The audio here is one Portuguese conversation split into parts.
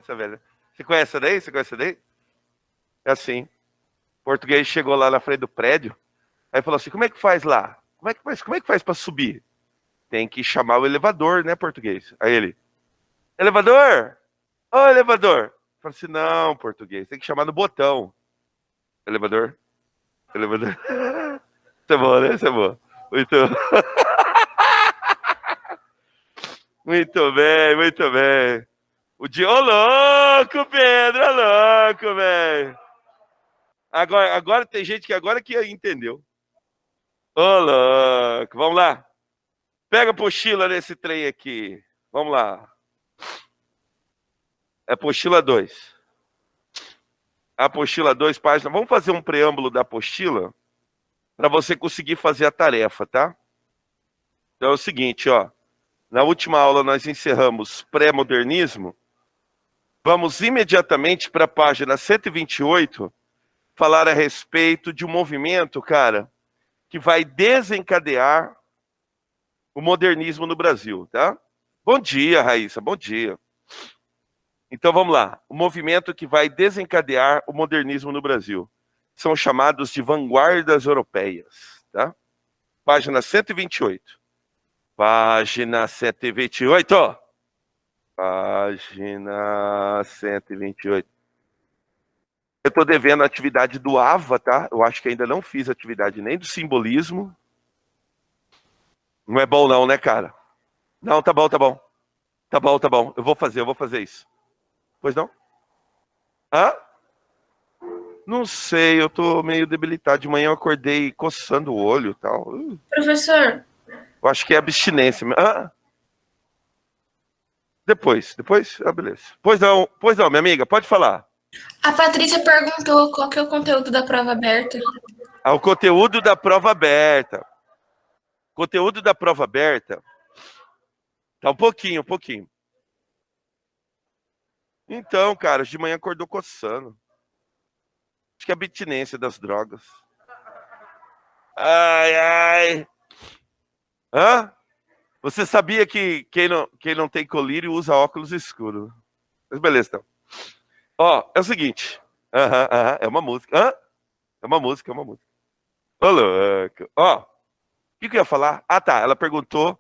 Essa velha. Você conhece essa daí? Você conhece essa daí? É assim. O português chegou lá na frente do prédio, aí falou assim, como é que faz lá? Como é que faz pra subir? Tem que chamar o elevador, né, português? Aí ele, elevador? Ô, elevador! Eu falei assim, não, português, tem que chamar no botão. Elevador? Elevador? Isso é bom, né? Isso é bom. Muito, muito bem, muito bem. O dia, ô louco, Pedro, ô louco, velho. Agora tem gente que agora que entendeu. Ô louco, vamos lá. Pega a apostila nesse trem aqui. Vamos lá. É apostila 2. Apostila 2, página. Vamos fazer um preâmbulo da apostila para você conseguir fazer a tarefa, tá? Então é o seguinte, ó. Na última aula nós encerramos pré-modernismo. Vamos imediatamente para a página 128 falar a respeito de um movimento, cara, que vai desencadear o modernismo no Brasil, tá? Bom dia, Raíssa, bom dia. Então vamos lá. O movimento que vai desencadear o modernismo no Brasil são chamados de vanguardas europeias, tá? Página 128. Página 128. Página 128. Eu estou devendo a atividade do AVA, tá? Eu acho que ainda não fiz atividade nem do simbolismo. Não é bom não, né, cara? Não, tá bom, tá bom. Tá bom, tá bom. Eu vou fazer isso. Pois não? Hã? Não sei, eu tô meio debilitado. De manhã eu acordei coçando o olho e tal. Professor. Eu acho que é abstinência. Hã? Depois. Ah, beleza. Pois não, minha amiga, pode falar. A Patrícia perguntou qual que é o conteúdo da prova aberta. O conteúdo da prova aberta. Conteúdo da prova aberta. Tá um pouquinho. Então, cara, de manhã acordou coçando. Acho que é abstinência das drogas. Ai. Hã? Você sabia que quem não tem colírio usa óculos escuros? Mas beleza, então. Ó, é o seguinte. É uma música. É uma música. Ô, louco. Ó, o que eu ia falar? Ah, tá. Ela perguntou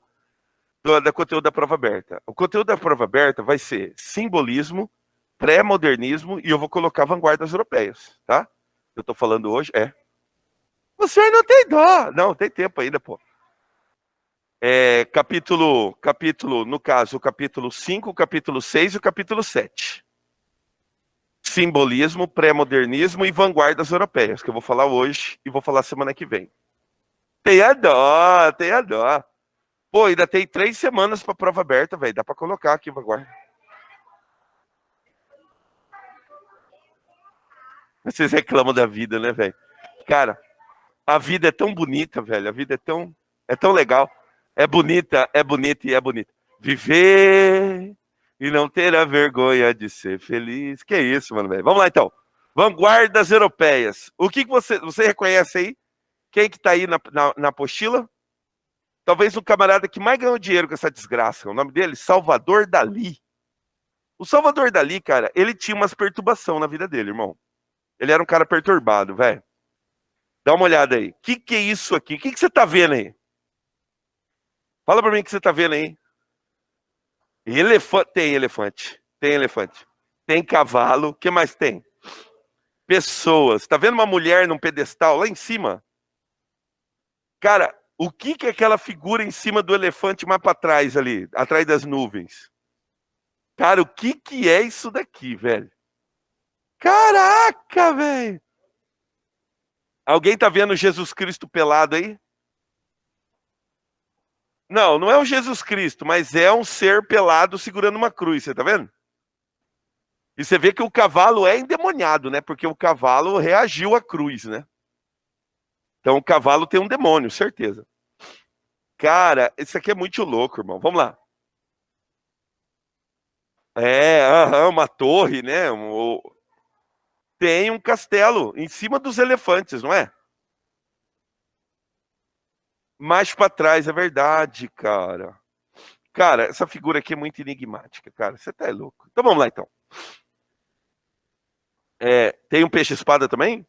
do conteúdo da prova aberta. O conteúdo da prova aberta vai ser simbolismo, pré-modernismo e eu vou colocar vanguardas europeias, tá? Eu tô falando hoje, O senhor não tem dó. Não, tem tempo ainda, pô. Capítulo, no caso, o capítulo 5, o capítulo 6 e o capítulo 7. Simbolismo, pré-modernismo e vanguardas europeias, que eu vou falar hoje e vou falar semana que vem. Tenha dó. Pô, ainda tem 3 semanas pra prova aberta, velho. Dá pra colocar aqui vanguarda. Vocês reclamam da vida, né, velho? Cara, a vida é tão bonita, velho. A vida é tão legal. É bonita e é bonita. Viver e não ter a vergonha de ser feliz. Que isso, mano, velho. Vamos lá, então. Vanguardas europeias. O que você reconhece aí? Quem que tá aí na apostila? Talvez o camarada que mais ganhou dinheiro com essa desgraça. O nome dele? Salvador Dalí. O Salvador Dalí, cara, ele tinha umas perturbações na vida dele, irmão. Ele era um cara perturbado, velho. Dá uma olhada aí. Que é isso aqui? O que você tá vendo aí? Fala pra mim o que você tá vendo aí. Tem elefante. Tem cavalo. O que mais tem? Pessoas. Tá vendo uma mulher num pedestal lá em cima? Cara, o que é aquela figura em cima do elefante mais pra trás ali, atrás das nuvens? Cara, o que é isso daqui, velho? Caraca, velho! Alguém tá vendo Jesus Cristo pelado aí? Não, não é o Jesus Cristo, mas é um ser pelado segurando uma cruz, você tá vendo? E você vê que o cavalo é endemoniado, né? Porque o cavalo reagiu à cruz, né? Então o cavalo tem um demônio, certeza. Cara, isso aqui é muito louco, irmão. Vamos lá. Uma torre, né? Tem um castelo em cima dos elefantes, não é? Mais pra trás, é verdade, cara. Cara, essa figura aqui é muito enigmática, cara. Você tá louco. Então vamos lá, então. Tem um peixe-espada também?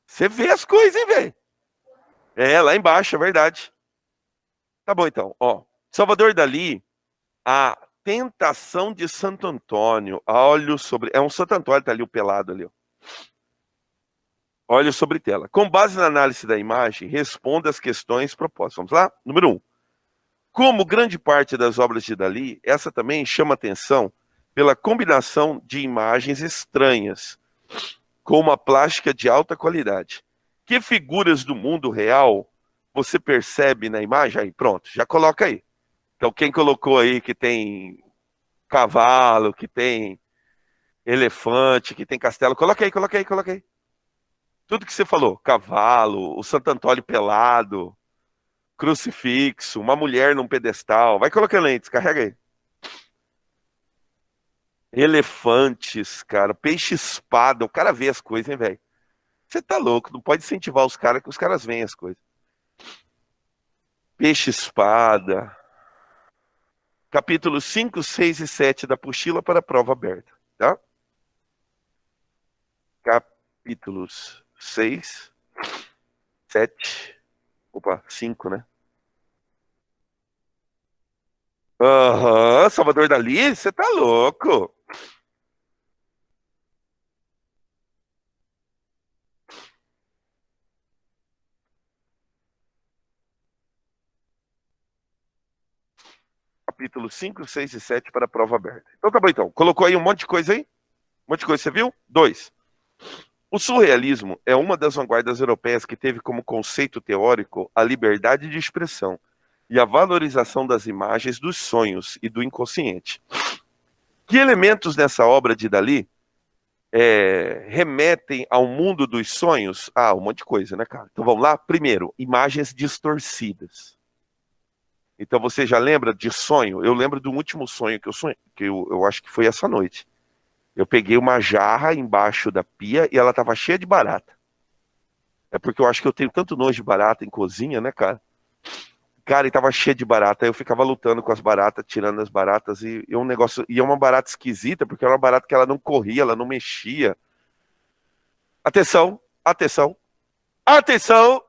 Você vê as coisas, hein, velho? Lá embaixo, é verdade. Tá bom, então. Ó, Salvador Dalí, a Tentação de Santo Antônio. Olho sobre... É um Santo Antônio, tá ali o pelado ali, ó. Olho sobre tela. Com base na análise da imagem, responda as questões propostas. Vamos lá? Número 1. Como grande parte das obras de Dalí, essa também chama atenção pela combinação de imagens estranhas, com uma plástica de alta qualidade. Que figuras do mundo real você percebe na imagem? Aí, pronto, já coloca aí. Então, quem colocou aí que tem cavalo, que tem elefante, que tem castelo, coloca aí, coloca aí, coloca aí. Tudo que você falou, cavalo, o Santo Antônio pelado, crucifixo, uma mulher num pedestal. Vai colocando aí, descarrega aí. Elefantes, cara, peixe-espada. O cara vê as coisas, hein, velho? Você tá louco, não pode incentivar os caras, que os caras veem as coisas. Peixe-espada. Capítulos 5, 6 e 7 da apostila para a prova aberta, tá? Capítulos 6, 7, opa, 5, né? Aham, Salvador Dalí, você tá louco. Capítulos 5, 6 e 7 para a prova aberta. Então tá bom, então. Colocou aí um monte de coisa aí? Um monte de coisa, você viu? 2. O surrealismo é uma das vanguardas europeias que teve como conceito teórico a liberdade de expressão e a valorização das imagens dos sonhos e do inconsciente. Que elementos nessa obra de Dalí remetem ao mundo dos sonhos? Ah, um monte de coisa, né, cara? Então vamos lá? Primeiro, imagens distorcidas. Então você já lembra de sonho? Eu lembro do último sonho que eu sonhei, que eu acho que foi essa noite. Eu peguei uma jarra embaixo da pia e ela estava cheia de barata. É porque eu acho que eu tenho tanto nojo de barata em cozinha, né, cara? Cara, e tava cheia de barata. Aí eu ficava lutando com as baratas, tirando as baratas. E um negócio. E é uma barata esquisita, porque era uma barata que ela não corria, ela não mexia. Atenção, atenção, atenção,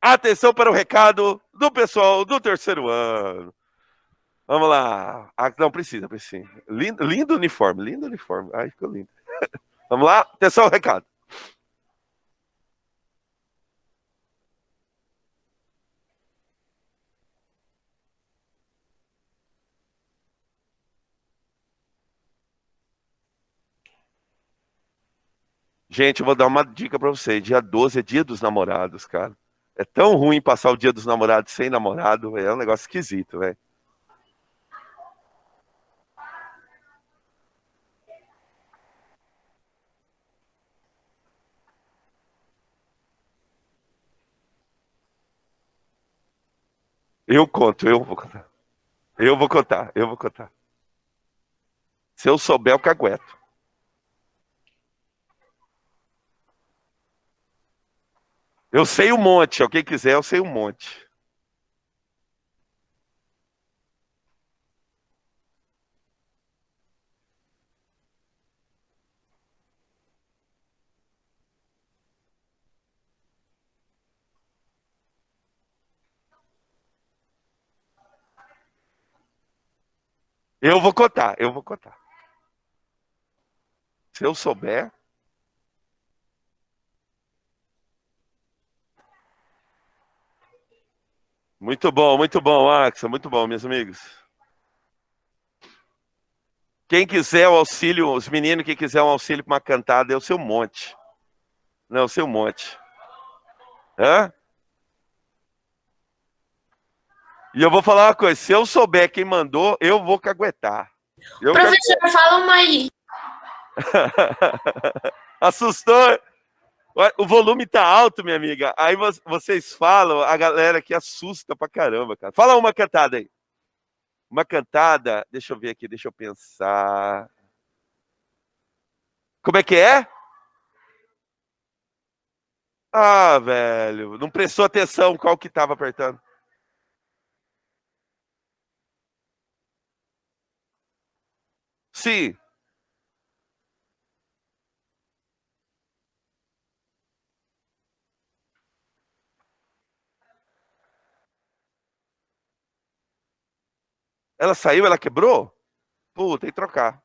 atenção para o recado do pessoal do terceiro ano. Vamos lá. Ah, não, precisa. Lindo, lindo uniforme, lindo uniforme. Ai, ficou lindo. Vamos lá, atenção ao recado. Gente, eu vou dar uma dica pra você. Dia 12 é dia dos namorados, cara. É tão ruim passar o dia dos namorados sem namorado, véio. É um negócio esquisito, velho. Eu conto, eu vou contar. Eu vou contar, eu vou contar. Se eu souber, eu cagueto. Eu sei um monte, alguém quiser, eu sei um monte. Eu vou contar, eu vou contar. Se eu souber. muito bom, Axel, muito bom, meus amigos. Quem quiser o auxílio, os meninos que quiser um auxílio para uma cantada, é o seu monte. Não, é o seu monte. Hã? E eu vou falar uma coisa, se eu souber quem mandou, eu vou caguetar. Professor, fala uma aí. Assustou? O volume tá alto, minha amiga. Aí vocês falam, a galera aqui assusta pra caramba, cara. Fala uma cantada aí. Uma cantada, deixa eu ver aqui, deixa eu pensar. Como é que é? Ah, velho, não prestou atenção qual que tava apertando. Sim. Ela saiu, ela quebrou? Pô, tem que trocar.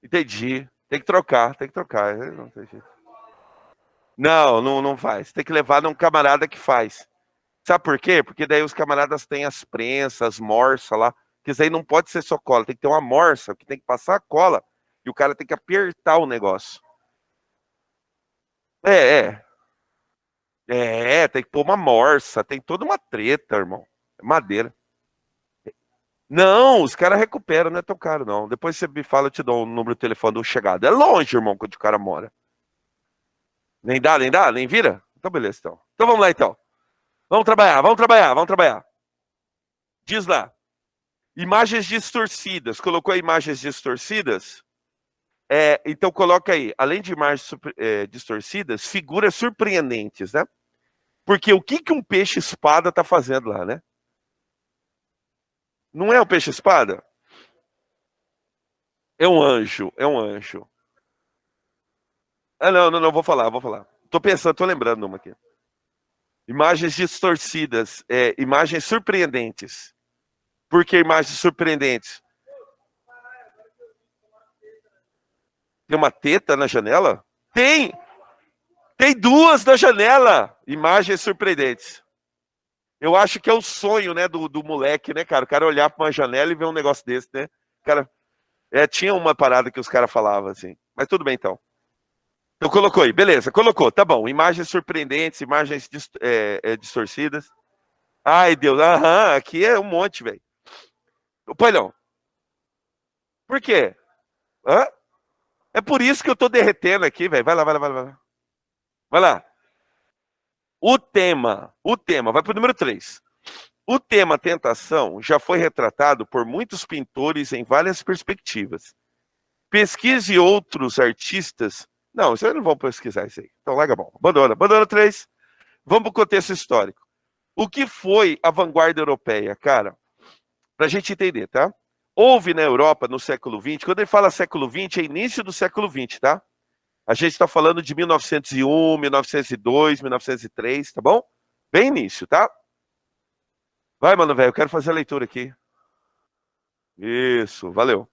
Entendi. Tem que trocar, tem que trocar. Não tem jeito. Não faz. Tem que levar num camarada que faz. Sabe por quê? Porque daí os camaradas têm as prensas, as morsas lá. Que isso aí não pode ser só cola, tem que ter uma morsa, que tem que passar a cola. E o cara tem que apertar o negócio. É, tem que pôr uma morsa, tem toda uma treta, irmão. É madeira. Não, os caras recuperam, não é tão caro, não. Depois você me fala, eu te dou o número de telefone do chegado. É longe, irmão, onde o cara mora. Nem dá, nem dá, nem vira? Então, beleza, então. Então vamos lá, então. Vamos trabalhar, vamos trabalhar, vamos trabalhar. Diz lá. Imagens distorcidas. Colocou imagens distorcidas? Então coloca aí, além de imagens distorcidas, figuras surpreendentes, né? Porque o que um peixe-espada tá fazendo lá, né? Não é o peixe-espada? É um anjo, é um anjo. Ah, não, vou falar, vou falar. Tô pensando, tô lembrando uma aqui. Imagens distorcidas, imagens surpreendentes. Por que imagens surpreendentes? Tem uma teta na janela? Tem! Tem duas na janela! Imagens surpreendentes. Eu acho que é o sonho, né, do moleque, né, cara? O cara olhar para uma janela e ver um negócio desse, né? Cara, tinha uma parada que os caras falavam assim. Mas tudo bem, então. Então colocou aí, beleza, colocou, tá bom. Imagens surpreendentes, imagens distorcidas. Ai, Deus, aham, aqui é um monte, velho. Palhão, por quê? Hã? É por isso que eu tô derretendo aqui, velho. Vai lá, vai lá, vai lá. Vai lá. Vai lá. O tema, vai pro número 3. O tema tentação já foi retratado por muitos pintores em várias perspectivas. Pesquise outros artistas. Não, vocês não vão pesquisar isso aí. Então larga a mão. Abandona 3. Vamos pro contexto histórico. O que foi a vanguarda europeia, cara? Pra gente entender, tá? Houve na Europa no século XX, quando ele fala século XX, é início do século XX, tá? A gente está falando de 1901, 1902, 1903, tá bom? Bem início, tá? Vai, mano, velho, eu quero fazer a leitura aqui. Isso, valeu.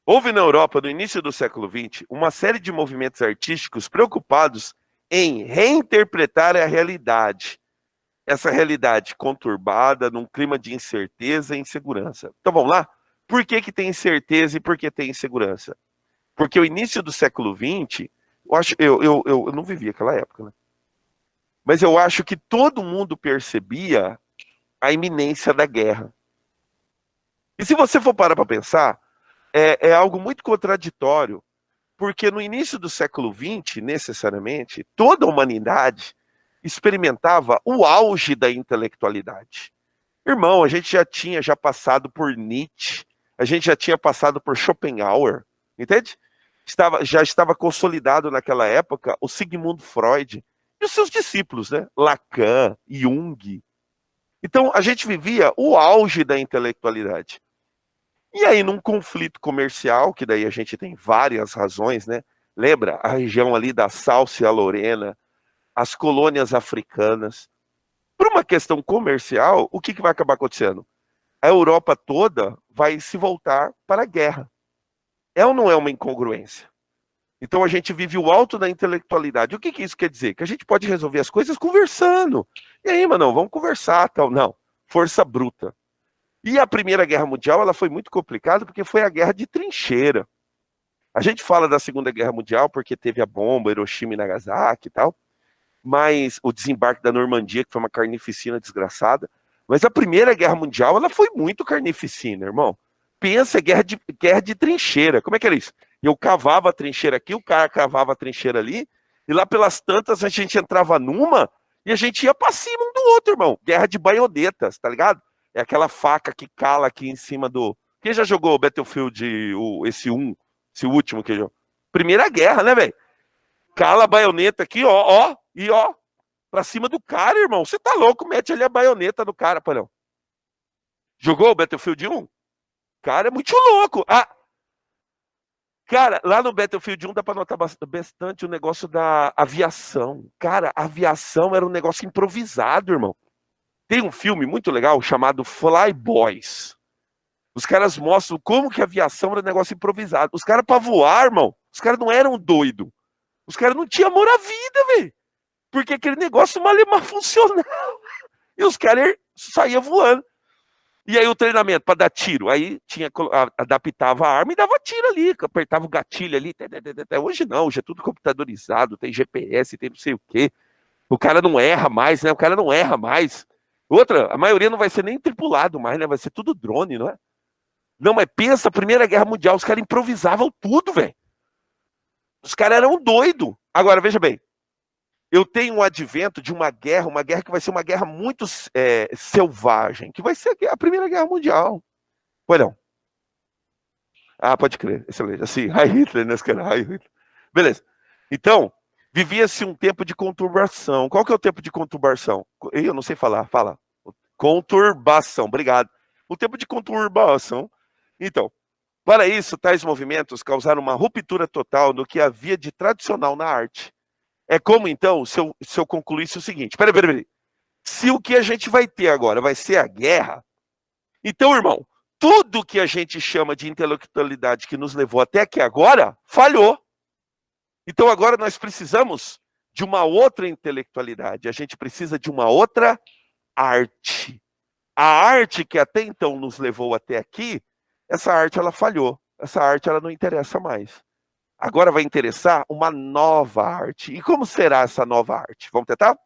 Houve na Europa, no início do século XX, uma série de movimentos artísticos preocupados em reinterpretar a realidade. Essa realidade conturbada, num clima de incerteza e insegurança. Então vamos lá? Por que tem incerteza e por que tem insegurança? Porque o início do século XX, eu não vivi aquela época, né? Mas eu acho que todo mundo percebia a iminência da guerra. E se você for parar para pensar, é algo muito contraditório, porque no início do século XX, necessariamente, toda a humanidade experimentava o auge da intelectualidade. Irmão, a gente já passado por Nietzsche, a gente já tinha passado por Schopenhauer, entende? Já estava consolidado naquela época o Sigmund Freud e os seus discípulos, né? Lacan, Jung. Então, a gente vivia o auge da intelectualidade. E aí, num conflito comercial, que daí a gente tem várias razões, né? Lembra a região ali da Salsia-Lorena, as colônias africanas. Por uma questão comercial, o que vai acabar acontecendo? A Europa toda vai se voltar para a guerra. É ou não é uma incongruência? Então a gente vive o alto da intelectualidade. O que isso quer dizer? Que a gente pode resolver as coisas conversando. E aí, mano, vamos conversar, tal. Não, força bruta. E a Primeira Guerra Mundial, ela foi muito complicada porque foi a guerra de trincheira. A gente fala da Segunda Guerra Mundial porque teve a bomba, Hiroshima e Nagasaki e tal, mas o desembarque da Normandia, que foi uma carnificina desgraçada. Mas a Primeira Guerra Mundial, ela foi muito carnificina, irmão. Pensa, guerra de trincheira. Como é que era isso? Eu cavava a trincheira aqui, o cara cavava a trincheira ali, e lá pelas tantas a gente entrava numa e a gente ia pra cima um do outro, irmão. Guerra de baionetas, tá ligado? É aquela faca que cala aqui em cima do... Quem já jogou Battlefield, esse último que jogou? Primeira Guerra, né, velho? Cala a baioneta aqui, ó, e ó, pra cima do cara, irmão. Você tá louco, mete ali a baioneta no cara, palhão. Jogou o Battlefield 1? Cara, é muito louco. Cara, lá no Battlefield 1 dá pra notar bastante o negócio da aviação. Cara, a aviação era um negócio improvisado, irmão. Tem um filme muito legal chamado Fly Boys. Os caras mostram como que a aviação era um negócio improvisado. Os caras, para voar, irmão, os caras não eram doidos. Os caras não tinham amor à vida, velho. Porque aquele negócio malemar funcionava. E os caras saíam voando. E aí o treinamento para dar tiro. Aí adaptava a arma e dava tiro ali. Apertava o gatilho ali. Hoje não, hoje é tudo computadorizado. Tem GPS, tem não sei o quê. O cara não erra mais, né? O cara não erra mais. Outra, a maioria não vai ser nem tripulado mais, né? Vai ser tudo drone, não é? Não, mas pensa, a Primeira Guerra Mundial, os caras improvisavam tudo, velho. Os caras eram doidos. Agora, veja bem. Eu tenho um advento de uma guerra que vai ser uma guerra muito selvagem, que vai ser a Primeira Guerra Mundial. Pois não. Ah, pode crer. Excelente. Assim, Heil Hitler, né? Heil Hitler. Beleza. Então, vivia-se um tempo de conturbação. Qual que é o tempo de conturbação? Eu não sei falar. Fala. Conturbação. Obrigado. O tempo de conturbação. Então, para isso, tais movimentos causaram uma ruptura total no que havia de tradicional na arte. É como, então, se eu concluísse o seguinte. Peraí. Se o que a gente vai ter agora vai ser a guerra, então, irmão, tudo que a gente chama de intelectualidade que nos levou até aqui agora, falhou. Então, agora nós precisamos de uma outra intelectualidade. A gente precisa de uma outra arte. A arte que até então nos levou até aqui, essa arte ela falhou. Essa arte ela não interessa mais. Agora vai interessar uma nova arte. E como será essa nova arte? Vamos tentar?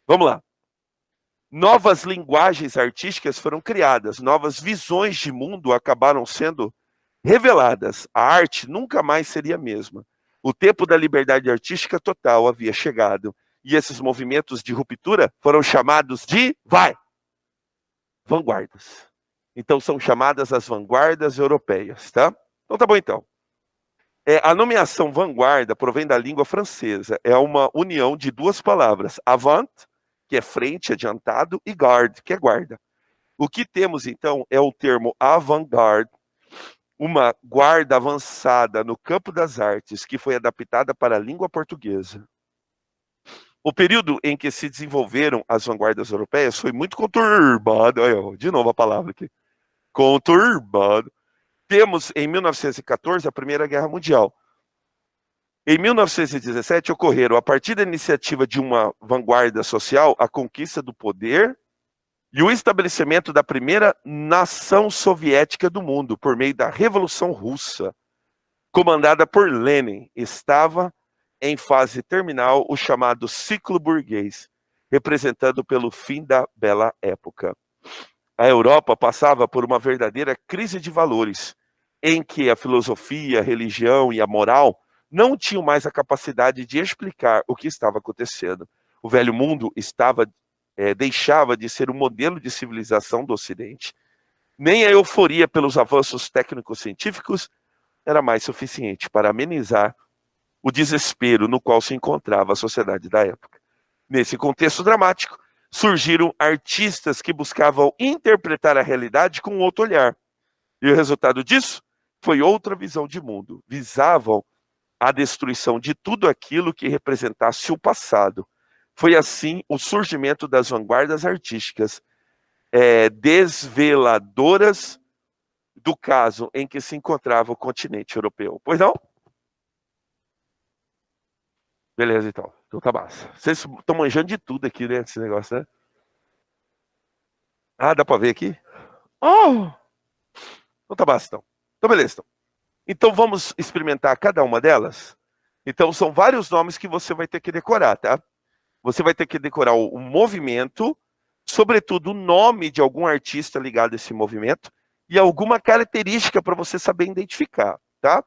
Vamos lá. Novas linguagens artísticas foram criadas. Novas visões de mundo acabaram sendo reveladas. A arte nunca mais seria a mesma. O tempo da liberdade artística total havia chegado. E esses movimentos de ruptura foram chamados de vanguardas. Então são chamadas as vanguardas europeias, tá? Então tá bom então. A nomeação vanguarda provém da língua francesa. É uma união de duas palavras. Avant, que é frente, adiantado, e garde, que é guarda. O que temos então é o termo avant-garde, uma guarda avançada no campo das artes que foi adaptada para a língua portuguesa. O período em que se desenvolveram as vanguardas europeias foi muito conturbado. De novo a palavra aqui. Conturbado. Temos, em 1914, a Primeira Guerra Mundial. Em 1917, ocorreram, a partir da iniciativa de uma vanguarda social, a conquista do poder e o estabelecimento da primeira nação soviética do mundo, por meio da Revolução Russa, comandada por Lenin. Estava em fase terminal o chamado ciclo burguês, representado pelo fim da bela época. A Europa passava por uma verdadeira crise de valores, em que a filosofia, a religião e a moral não tinham mais a capacidade de explicar o que estava acontecendo. O velho mundo deixava de ser um modelo de civilização do Ocidente. Nem a euforia pelos avanços técnicos científicos era mais suficiente para amenizar o desespero no qual se encontrava a sociedade da época. Nesse contexto dramático, surgiram artistas que buscavam interpretar a realidade com outro olhar. E o resultado disso foi outra visão de mundo. Visavam a destruição de tudo aquilo que representasse o passado. Foi assim o surgimento das vanguardas artísticas, desveladoras do caso em que se encontrava o continente europeu. Pois não? Beleza, então. Então tá massa. Vocês estão manjando de tudo aqui, né? Esse negócio, né? Ah, dá pra ver aqui? Oh! Então tá massa, então. Então beleza, então vamos experimentar cada uma delas? Então são vários nomes que você vai ter que decorar, tá? Você vai ter que decorar o movimento, sobretudo o nome de algum artista ligado a esse movimento e alguma característica para você saber identificar, tá?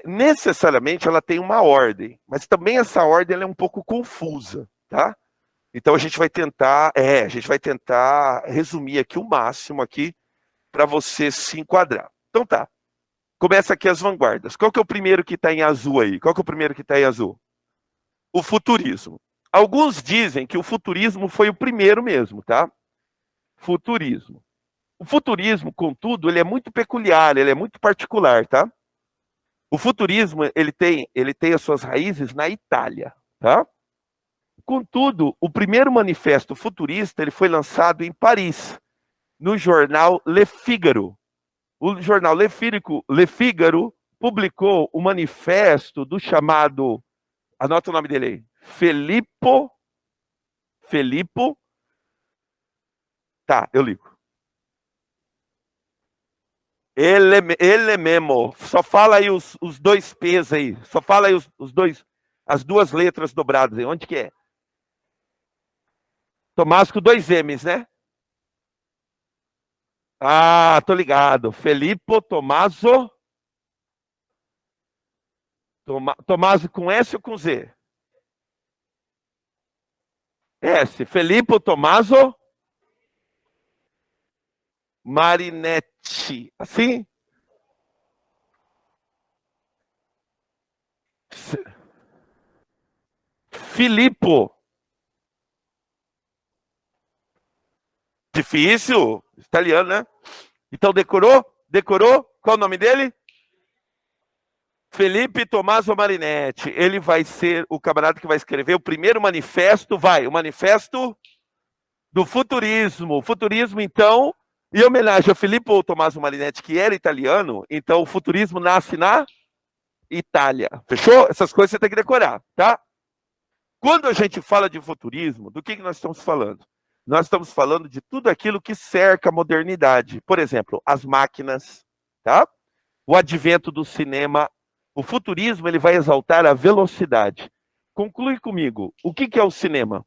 Necessariamente ela tem uma ordem, mas também essa ordem ela é um pouco confusa, tá? Então a gente vai tentar resumir aqui o máximo aqui para você se enquadrar. Então tá. Começa aqui as vanguardas. Qual que é o primeiro que está em azul aí? Qual que é o primeiro que está em azul? O futurismo. Alguns dizem que o futurismo foi o primeiro mesmo, tá? Futurismo. O futurismo, contudo, ele é muito peculiar, ele é muito particular, tá? O futurismo, ele tem as suas raízes na Itália, tá? contudo, o primeiro manifesto futurista ele foi lançado em Paris, no jornal Le Figaro. O jornal Le Figaro publicou o manifesto do chamado, anota o nome dele aí, Filippo, tá, eu ligo. Ele mesmo, só fala aí os dois P's aí, só fala aí as duas letras dobradas aí, onde que é? Tomás com dois M's, né? Ah, tô ligado. Filippo Tommaso. Tommaso com S ou com Z? S. Filippo Tommaso Marinetti. Assim? Filippo. Difícil. Italiano, né? Então decorou? Decorou? Qual o nome dele? Felipe Tommaso Marinetti. Ele vai ser o camarada que vai escrever o primeiro manifesto, o manifesto do futurismo. O futurismo, então, em homenagem a Filippo Tommaso Marinetti, que era italiano, então o futurismo nasce na Itália. Fechou? Essas coisas você tem que decorar, tá? Quando a gente fala de futurismo, do que nós estamos falando? Nós estamos falando de tudo aquilo que cerca a modernidade. Por exemplo, as máquinas, tá? O advento do cinema. O futurismo ele vai exaltar a velocidade. Conclui comigo. O que é o cinema?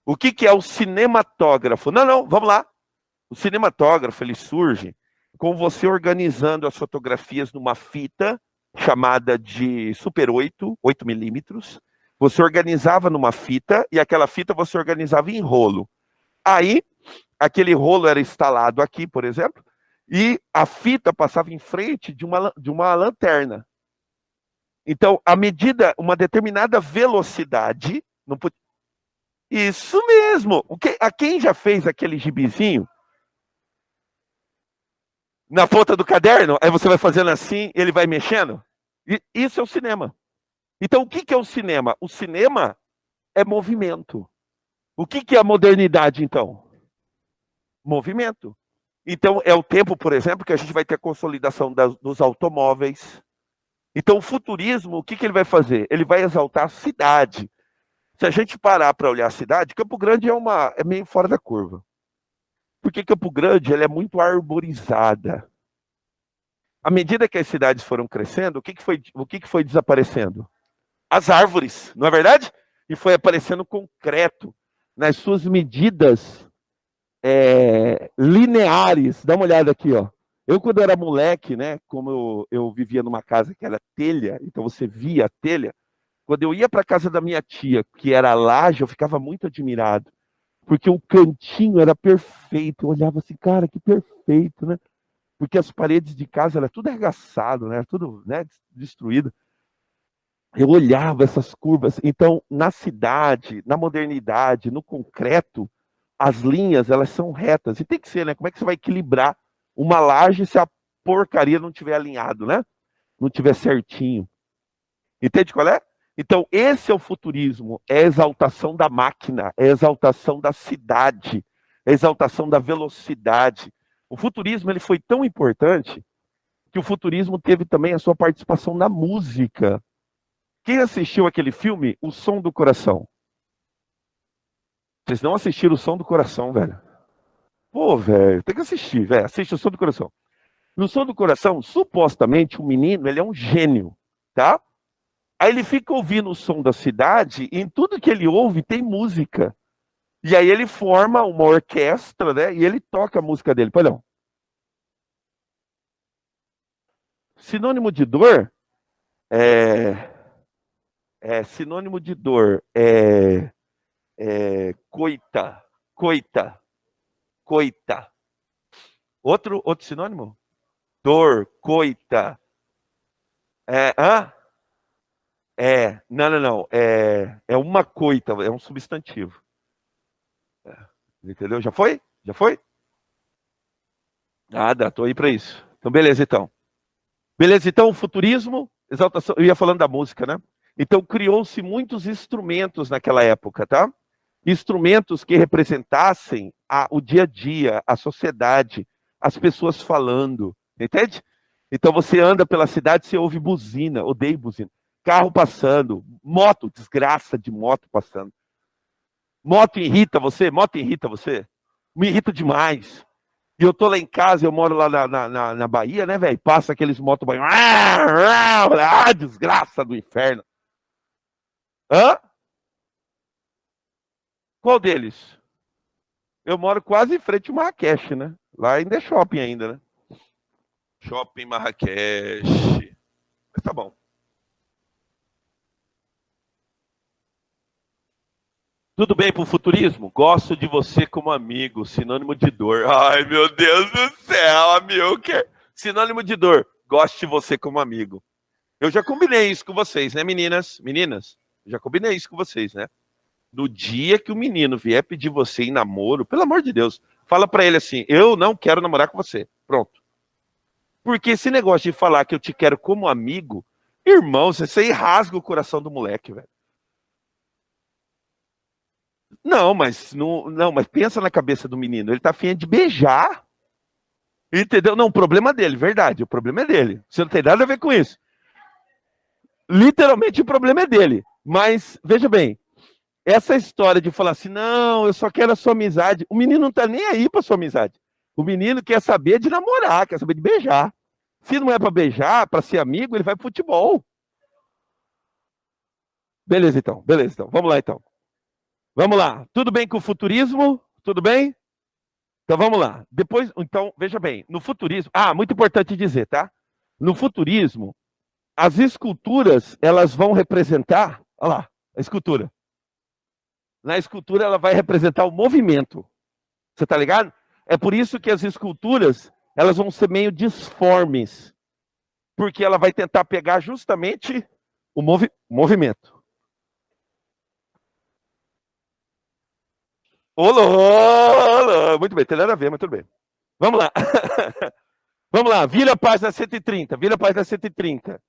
O que é o cinematógrafo? Não, vamos lá. O cinematógrafo ele surge com você organizando as fotografias numa fita chamada de Super 8 milímetros. Você organizava numa fita e aquela fita você organizava em rolo. Aí, aquele rolo era instalado aqui, por exemplo, e a fita passava em frente de uma lanterna. Então, à medida, uma determinada velocidade... Não podia... Isso mesmo! A quem já fez aquele gibizinho na ponta do caderno? Aí você vai fazendo assim, ele vai mexendo? Isso é o cinema. Então, o que é o cinema? O cinema é movimento. O que é a modernidade, então? Movimento. Então, é o tempo, por exemplo, que a gente vai ter a consolidação dos automóveis. Então, o futurismo, o que ele vai fazer? Ele vai exaltar a cidade. Se a gente parar para olhar a cidade, Campo Grande é meio fora da curva. Porque Campo Grande ela é muito arborizada. À medida que as cidades foram crescendo, o que foi desaparecendo? As árvores, não é verdade? E foi aparecendo concreto nas suas medidas lineares. Dá uma olhada aqui, ó. Eu, quando era moleque, né, como eu vivia numa casa que era telha, então você via a telha, quando eu ia para a casa da minha tia, que era laje, eu ficava muito admirado, porque o cantinho era perfeito. Eu olhava assim, cara, que perfeito, né? Porque as paredes de casa era tudo arregaçado, né? Tudo, né, destruído. Eu olhava essas curvas. Então, na cidade, na modernidade, no concreto, as linhas, elas são retas. E tem que ser, né? Como é que você vai equilibrar uma laje se a porcaria não tiver alinhado, né? Não tiver certinho. Entende qual é? Então, esse é o futurismo. É a exaltação da máquina, é a exaltação da cidade, é a exaltação da velocidade. O futurismo ele foi tão importante que o futurismo teve também a sua participação na música. Quem assistiu aquele filme, O Som do Coração? Vocês não assistiram O Som do Coração, velho? Pô, velho, tem que assistir, velho. Assiste O Som do Coração. No Som do Coração, supostamente, o menino, ele é um gênio, tá? Aí ele fica ouvindo o som da cidade e em tudo que ele ouve tem música. E aí ele forma uma orquestra, né? E ele toca a música dele. Perdão. Sinônimo de dor sinônimo de dor coita. Outro sinônimo? Dor, coita. Não. É uma coita, é um substantivo. Entendeu? Já foi? Já foi? Nada, tô aí para isso. Então, beleza, então. Beleza, então, futurismo, exaltação. Eu ia falando da música, né? Então criou-se muitos instrumentos naquela época, tá? Instrumentos que representassem o dia a dia, a sociedade, as pessoas falando, entende? Então você anda pela cidade, você ouve buzina, odeio buzina. Carro passando, moto, desgraça de moto passando. Moto irrita você? Moto irrita você? Me irrita demais. E eu tô lá em casa, eu moro lá na Bahia, né, velho? Passa aqueles motoboys. Desgraça do inferno. Hã? Qual deles? Eu moro quase em frente ao Marrakech, né? Lá ainda é shopping ainda, né? Shopping Marrakech. Mas tá bom. Tudo bem pro futurismo? Gosto de você como amigo, sinônimo de dor. Ai, meu Deus do céu, Amilcar. Sinônimo de dor. Gosto de você como amigo. Eu já combinei isso com vocês, né, meninas? Meninas, já combinei isso com vocês, né? No dia que o menino vier pedir você em namoro, pelo amor de Deus, fala pra ele assim: eu não quero namorar com você. Pronto. Porque esse negócio de falar que eu te quero como amigo, irmão, você aí rasga o coração do moleque, velho. Não, mas pensa na cabeça do menino. Ele tá afim de beijar. Entendeu? Não, o problema é dele, verdade. O problema é dele. Você não tem nada a ver com isso. Literalmente o problema é dele. Mas, veja bem, essa história de falar assim, não, eu só quero a sua amizade. O menino não tá nem aí pra sua amizade. O menino quer saber de namorar, quer saber de beijar. Se não é pra beijar, pra ser amigo, ele vai pro futebol. Beleza, então. Beleza, então. Vamos lá, então. Vamos lá. Tudo bem com o futurismo? Tudo bem? Então vamos lá. Depois, então, veja bem, no futurismo, muito importante dizer, tá? No futurismo, as esculturas, elas vão representar, olha lá, a escultura. Na escultura ela vai representar o movimento. Você tá ligado? É por isso que as esculturas, elas vão ser meio disformes, porque ela vai tentar pegar justamente o movimento. Olá, muito bem, tem nada a ver, mas tudo bem. Vamos lá. Vamos lá, vira a página 130, vira a página 130.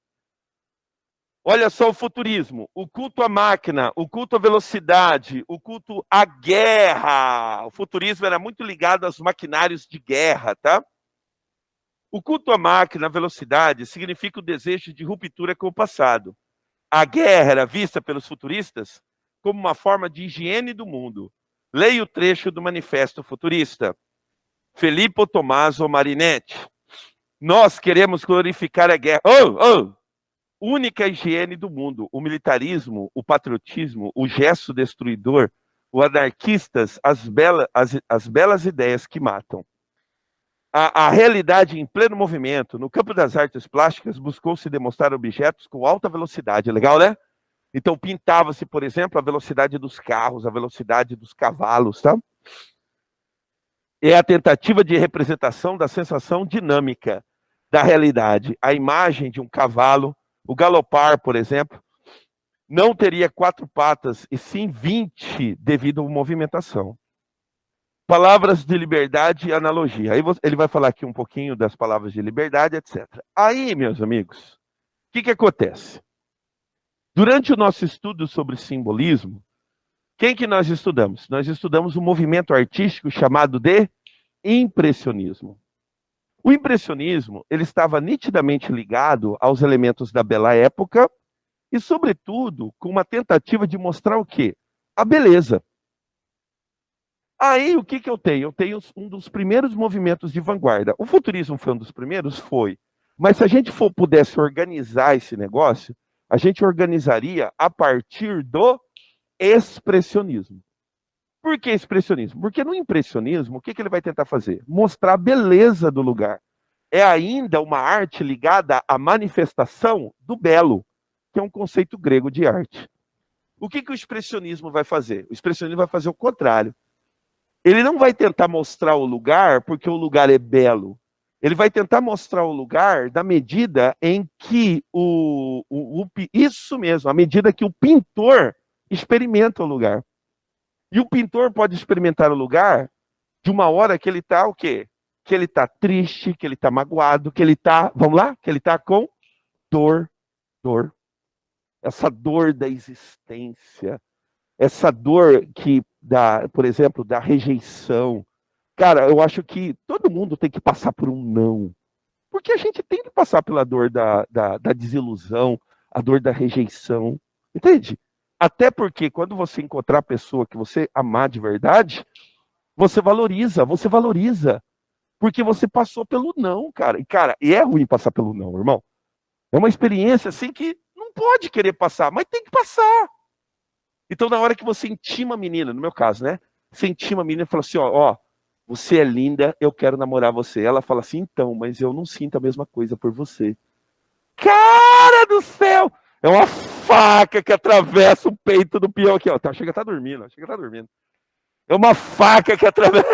Olha só o futurismo, o culto à máquina, o culto à velocidade, o culto à guerra. O futurismo era muito ligado aos maquinários de guerra, tá? O culto à máquina, à velocidade, significa o desejo de ruptura com o passado. A guerra era vista pelos futuristas como uma forma de higiene do mundo. Leia o trecho do Manifesto Futurista. Filippo Tommaso Marinetti. Nós queremos glorificar a guerra. Única higiene do mundo. O militarismo, o patriotismo, o gesto destruidor, o anarquistas, as belas ideias que matam. A realidade em pleno movimento, no campo das artes plásticas, buscou-se demonstrar objetos com alta velocidade. Legal, né? Então pintava-se, por exemplo, a velocidade dos carros, a velocidade dos cavalos, tá? É a tentativa de representação da sensação dinâmica da realidade. A imagem de um cavalo, o galopar, por exemplo, não teria 4 patas, e sim 20 devido à movimentação. Palavras de liberdade e analogia. Aí ele vai falar aqui um pouquinho das palavras de liberdade, etc. Aí, meus amigos, o que acontece? Durante o nosso estudo sobre simbolismo, quem que nós estudamos? Nós estudamos um movimento artístico chamado de impressionismo. O impressionismo, ele estava nitidamente ligado aos elementos da bela época e, sobretudo, com uma tentativa de mostrar o quê? A beleza. Aí, o que eu tenho? Eu tenho um dos primeiros movimentos de vanguarda. O futurismo foi um dos primeiros? Foi. Mas se a gente pudesse organizar esse negócio, a gente organizaria a partir do expressionismo. Por que expressionismo? Porque no impressionismo, o que ele vai tentar fazer? Mostrar a beleza do lugar. É ainda uma arte ligada à manifestação do belo, que é um conceito grego de arte. O que o expressionismo vai fazer? O expressionismo vai fazer o contrário. Ele não vai tentar mostrar o lugar porque o lugar é belo. Ele vai tentar mostrar o lugar na medida em que isso mesmo, à medida que o pintor experimenta o lugar. E o pintor pode experimentar o lugar de uma hora que ele está o quê? Que ele está triste, que ele está magoado, que ele está, vamos lá? Que ele está com dor. essa dor da existência, essa dor que dá, por exemplo, da rejeição. Cara, eu acho que todo mundo tem que passar por um não. Porque a gente tem que passar pela dor da desilusão, a dor da rejeição. Entende? Até porque quando você encontrar a pessoa que você amar de verdade, você valoriza, você valoriza. Porque você passou pelo não, cara. E é ruim passar pelo não, irmão. É uma experiência assim que não pode querer passar, mas tem que passar. Então, na hora que você intima a menina, no meu caso, né? Você intima a menina e fala assim: ó, você é linda, eu quero namorar você. Ela fala assim: então, mas eu não sinto a mesma coisa por você. Cara do céu! É uma faca que atravessa o peito do peão aqui, ó. Tá, chega, tá dormindo, chega, tá dormindo. É uma faca que atravessa.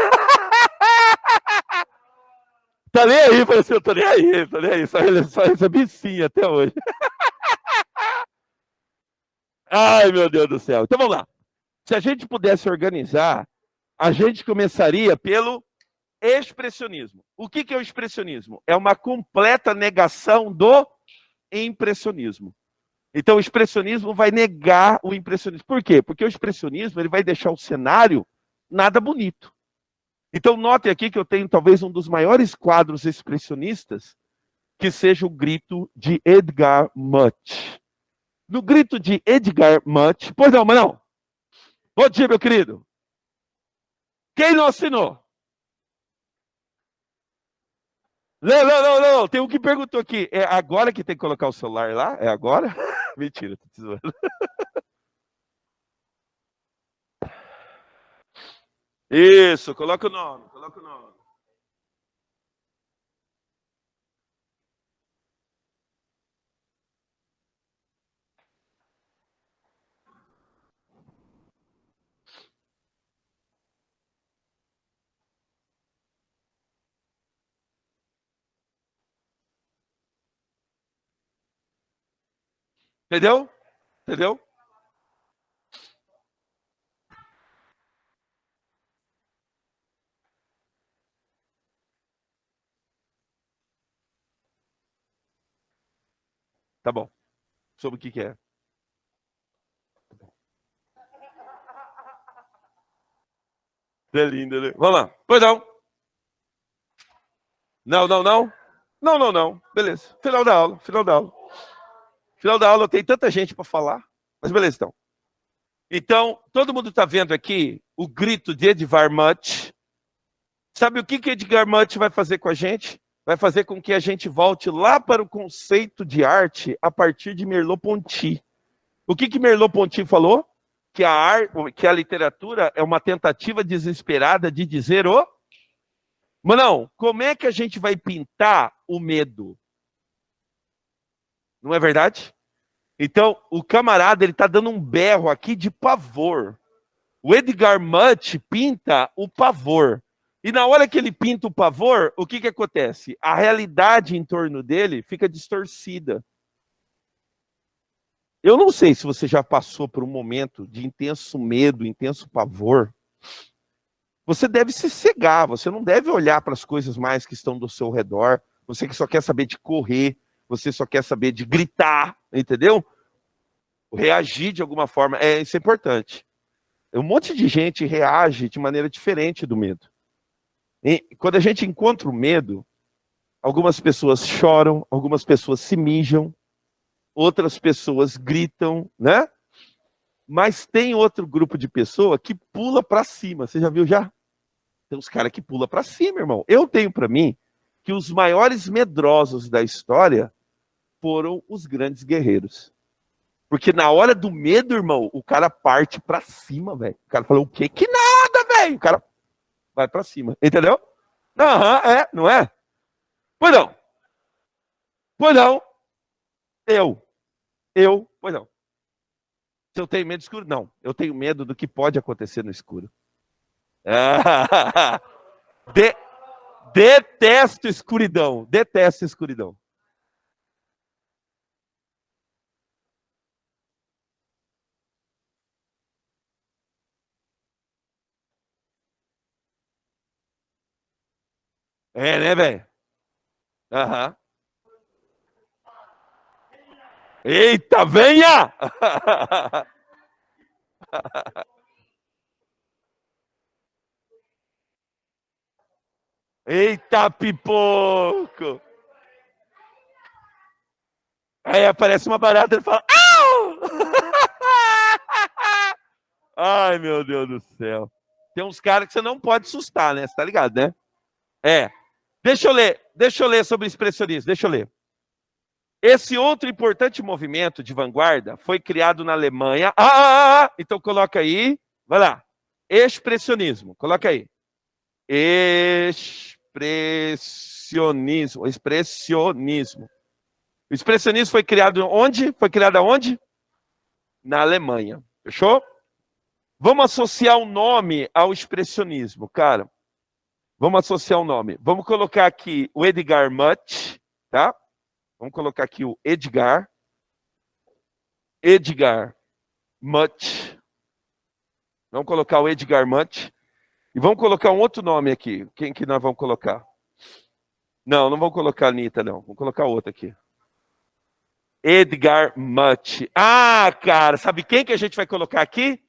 Tá nem aí, parece eu tô nem aí, tô nem aí. Só recebi sim até hoje. Ai, meu Deus do céu. Então vamos lá. Se a gente pudesse organizar, a gente começaria pelo expressionismo. O que é o expressionismo? É uma completa negação do impressionismo. Então, o expressionismo vai negar o impressionismo. Por quê? Porque o expressionismo ele vai deixar o cenário nada bonito. Então, notem aqui que eu tenho talvez um dos maiores quadros expressionistas, que seja o Grito de Edgar Munch. No Grito de Edgar Munch... Pois não, mas não. Bom dia, meu querido. Quem não assinou? Não, não, não, não. Tem um que perguntou aqui. É agora que tem que colocar o celular lá? É agora? Mentira, tô te zoando. Isso, coloca o nome, coloca o nome. Entendeu? Entendeu? Tá bom. Sobre o que é. É lindo, né? Vamos lá. Pois não. Não, não, não. Não, não, não. Beleza. Final da aula, final da aula. Final da aula tem tanta gente para falar. Mas beleza, então. Então, todo mundo está vendo aqui o grito de Edvar Munch. Sabe o que Edgar Munch vai fazer com a gente? Vai fazer com que a gente volte lá para o conceito de arte a partir de Merleau-Ponty. O que Merleau-Ponty falou? Que a literatura é uma tentativa desesperada de dizer o... Mas não, como é que a gente vai pintar o medo? Não é verdade? Então, o camarada, ele está dando um berro aqui de pavor. O Edgar Munch pinta o pavor. E na hora que ele pinta o pavor, o que acontece? A realidade em torno dele fica distorcida. Eu não sei se você já passou por um momento de intenso medo, intenso pavor. Você deve se cegar, você não deve olhar para as coisas mais que estão do seu redor. Você que só quer saber de correr, você só quer saber de gritar, entendeu? Reagir de alguma forma, isso é importante. Um monte de gente reage de maneira diferente do medo. E quando a gente encontra o medo, algumas pessoas choram, algumas pessoas se mijam, outras pessoas gritam, né? Mas tem outro grupo de pessoa que pula para cima. Você já viu já? Tem uns caras que pula para cima, irmão. Eu tenho para mim que os maiores medrosos da história foram os grandes guerreiros. Porque na hora do medo, irmão, o cara parte para cima, velho. O cara falou, o quê? Que nada, velho. O cara vai para cima, entendeu? Aham, não é? Pois não. Pois não. Pois não. Se eu tenho medo do escuro? Não. Eu tenho medo do que pode acontecer no escuro. De, detesto escuridão. Detesto escuridão. É, né, velho? Aham. Eita, venha! Eita, pipoco! Aí aparece uma barata e fala: Au! Ai, meu Deus do céu. Tem uns caras que você não pode assustar, né? Você tá ligado, né? É. Deixa eu ler sobre expressionismo, deixa eu ler. Esse outro importante movimento de vanguarda foi criado na Alemanha. Então coloca aí, vai lá. Expressionismo, coloca aí. Expressionismo. O expressionismo foi criado onde? Foi criado aonde? Na Alemanha. Fechou? Vamos associar um nome ao expressionismo, cara. Vamos associar um nome. Vamos colocar aqui o Edgar Munch, tá? Vamos colocar aqui o Edgar Munch. Vamos colocar o Edgar Munch. E vamos colocar um outro nome aqui. Quem que nós vamos colocar? Não vamos colocar a Anitta, não. Vamos colocar outro aqui. Edgar Munch. Ah, cara, sabe quem que a gente vai colocar aqui?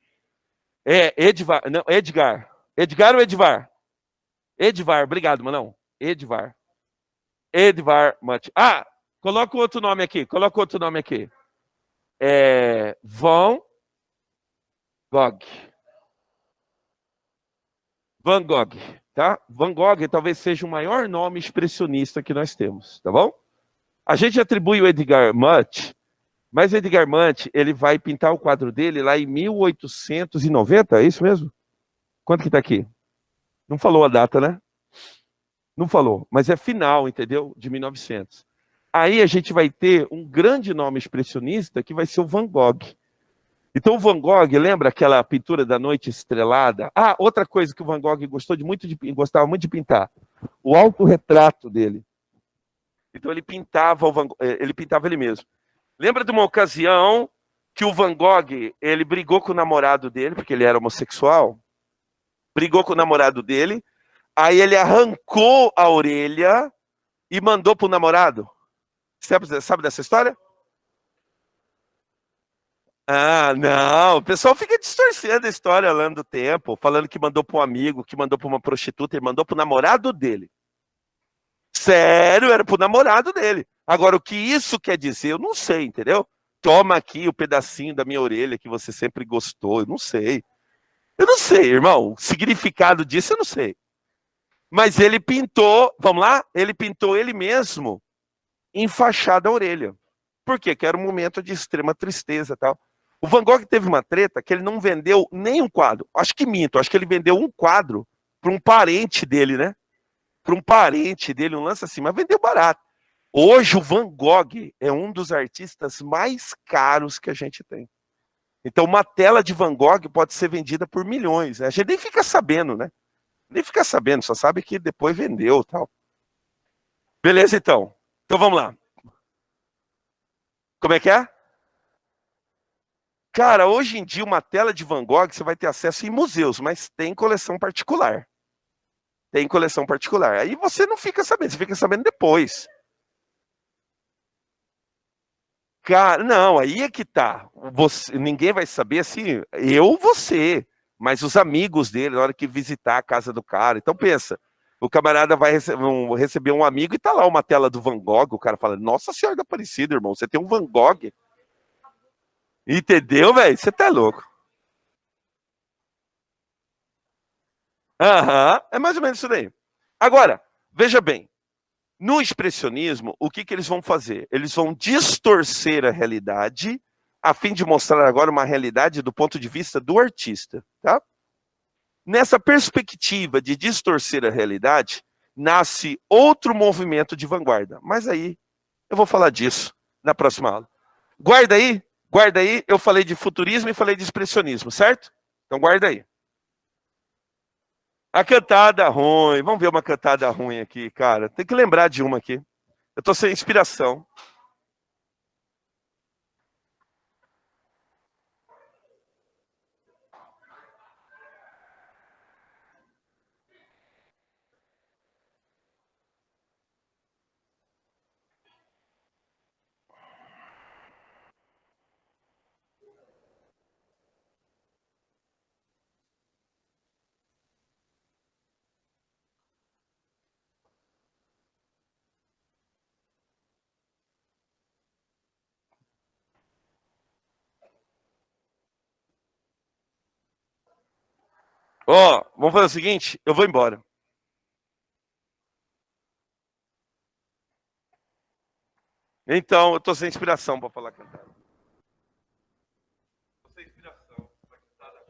Edvar. Não, Edgar. Edgar ou Edvar? Edvar, obrigado, Manão. Edvar Munch. Ah, coloca outro nome aqui. Van Gogh. Van Gogh, tá? Van Gogh talvez seja o maior nome expressionista que nós temos, tá bom? A gente atribui o Edgar Munch, mas o Edgar Munch, ele vai pintar o quadro dele lá em 1890, é isso mesmo? Quanto que tá aqui? Não falou a data, né? Não falou, mas é final, entendeu? De 1900. Aí a gente vai ter um grande nome expressionista que vai ser o Van Gogh. Então o Van Gogh, lembra aquela pintura da Noite Estrelada? Ah, outra coisa que o Van Gogh gostava muito de pintar, o autorretrato dele. Então ele pintava ele mesmo. Lembra de uma ocasião que o Van Gogh, ele brigou com o namorado dele, porque ele era homossexual, brigou com o namorado dele, aí ele arrancou a orelha e mandou pro namorado. Sabe dessa história? Ah, não. O pessoal fica distorcendo a história ao longo do tempo, falando que mandou para um amigo, que mandou para uma prostituta, e mandou para o namorado dele. Sério, era para o namorado dele. Agora, o que isso quer dizer, eu não sei, entendeu? Toma aqui o pedacinho da minha orelha que você sempre gostou, eu não sei. Eu não sei, irmão. O significado disso eu não sei. Mas ele pintou, vamos lá? Ele pintou ele mesmo enfaixado a orelha. Por quê? Que era um momento de extrema tristeza e tal. O Van Gogh teve uma treta que ele não vendeu nem um quadro. Acho que minto, acho que ele vendeu um quadro para um parente dele, né? Para um parente dele, um lance assim, mas vendeu barato. Hoje o Van Gogh é um dos artistas mais caros que a gente tem. Então uma tela de Van Gogh pode ser vendida por milhões. Né? A gente nem fica sabendo, né? Nem fica sabendo, só sabe que depois vendeu tal. Beleza, então. Então vamos lá. Como é que é? Cara, hoje em dia uma tela de Van Gogh você vai ter acesso em museus, mas tem coleção particular. Tem coleção particular. Aí você não fica sabendo, você fica sabendo depois. Cara, não, aí é que tá. Ninguém vai saber assim, você, mas os amigos dele, na hora que visitar a casa do cara. Então pensa, o camarada vai receber um amigo e tá lá uma tela do Van Gogh, o cara fala, Nossa Senhora da Aparecida, irmão, você tem um Van Gogh. Entendeu, velho? Você tá louco. Aham, é mais ou menos isso daí. Agora, veja bem, no expressionismo, o que eles vão fazer? Eles vão distorcer a realidade a fim de mostrar agora uma realidade do ponto de vista do artista, tá? Nessa perspectiva de distorcer a realidade, nasce outro movimento de vanguarda. Mas aí eu vou falar disso na próxima aula. Guarda aí, eu falei de futurismo e falei de expressionismo, certo? Então guarda aí. A cantada ruim. Vamos ver uma cantada ruim aqui, cara. Tem que lembrar de uma aqui. Eu tô sem inspiração. Ó, vamos fazer o seguinte, eu vou embora. Então, eu tô sem inspiração pra falar cantada. Tô sem inspiração pra cantada.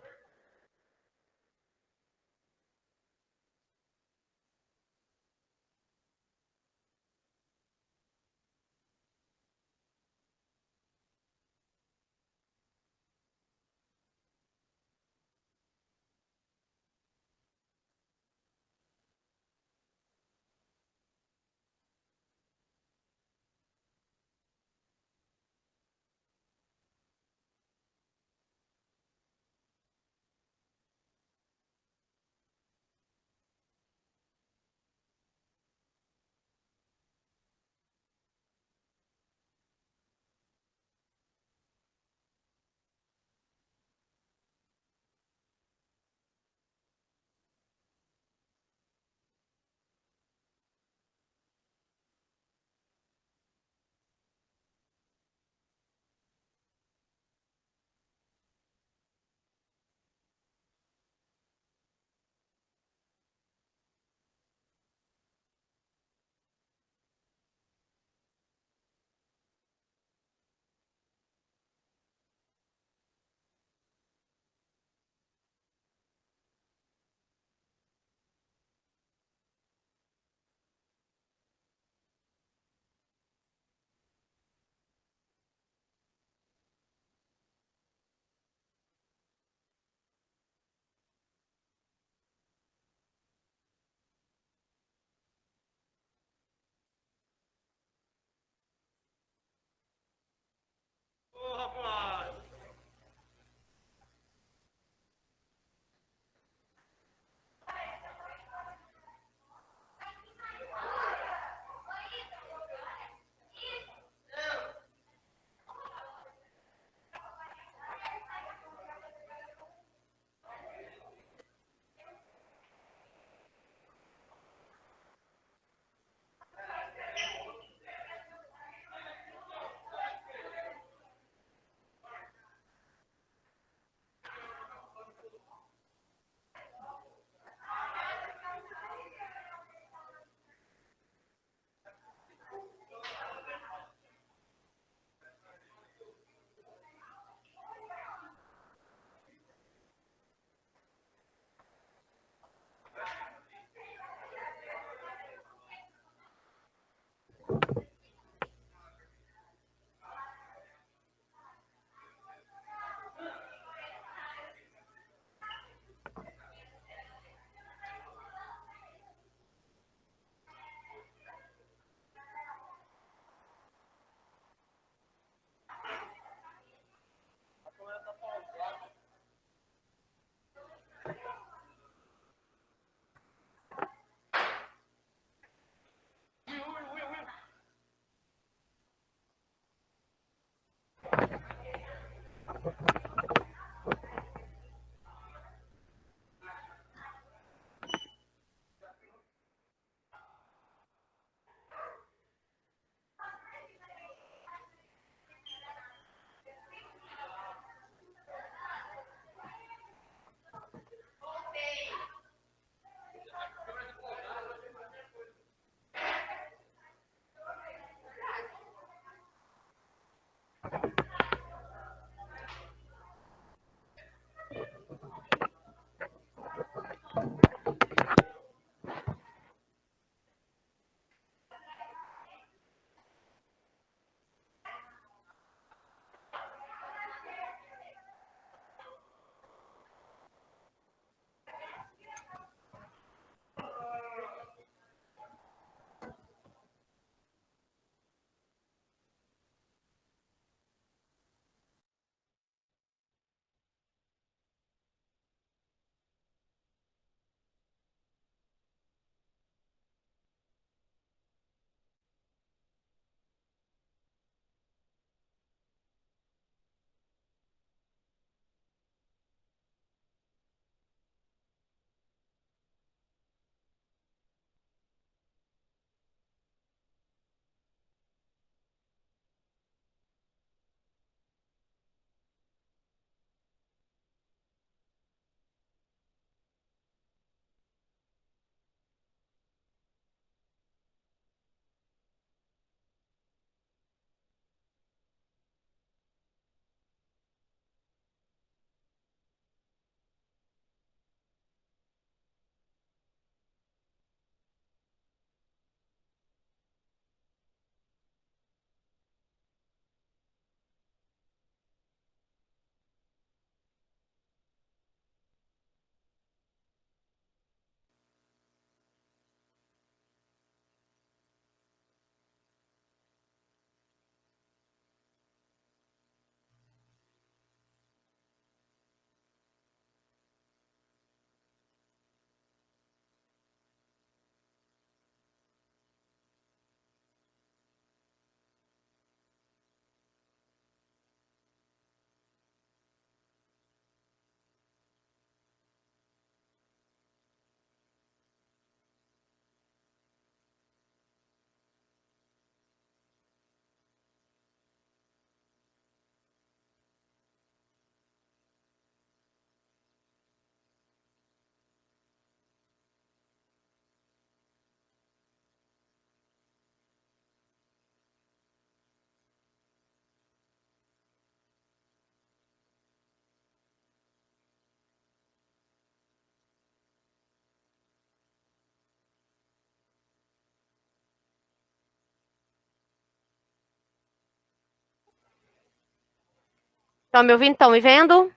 Estão me ouvindo? Estão me vendo?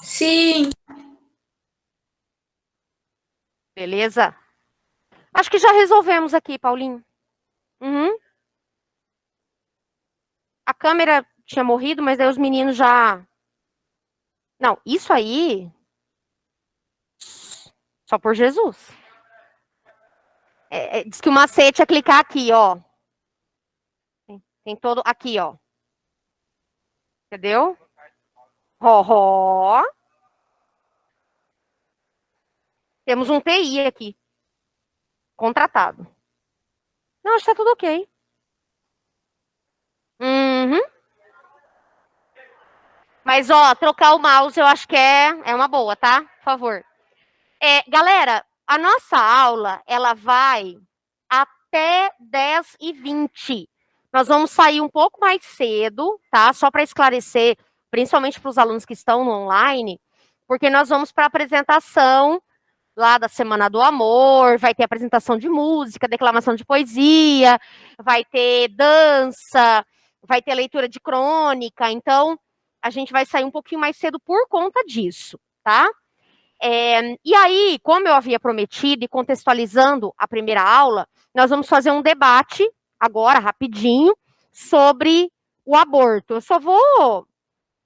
Sim. Beleza? Acho que já resolvemos aqui, Paulinho. Uhum. A câmera tinha morrido, mas daí os meninos já... Não, isso aí... Só por Jesus. Diz que o macete é clicar aqui, ó. Tem todo... Aqui, ó. Entendeu? Ó. Temos um TI aqui. Contratado. Não, acho que tá tudo ok. Uhum. Mas, ó, trocar o mouse eu acho que é uma boa, tá? Por favor. Galera, a nossa aula, ela vai até 10h20. Nós vamos sair um pouco mais cedo, tá? Só para esclarecer, principalmente para os alunos que estão no online, porque nós vamos para a apresentação lá da Semana do Amor, vai ter apresentação de música, declamação de poesia, vai ter dança, vai ter leitura de crônica, então a gente vai sair um pouquinho mais cedo por conta disso, tá? E aí, como eu havia prometido e contextualizando a primeira aula, nós vamos fazer um debate agora, rapidinho, sobre o aborto. Eu só vou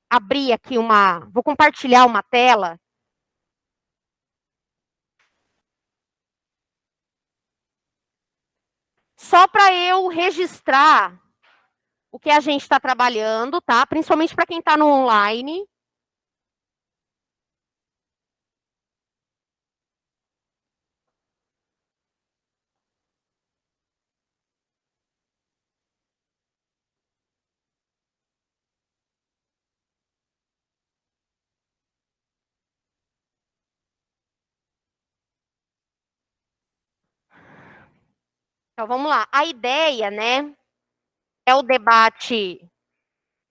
abrir aqui vou compartilhar uma tela. Só para eu registrar o que a gente está trabalhando, tá? Principalmente para quem está no online. Então, vamos lá. A ideia, né, é o debate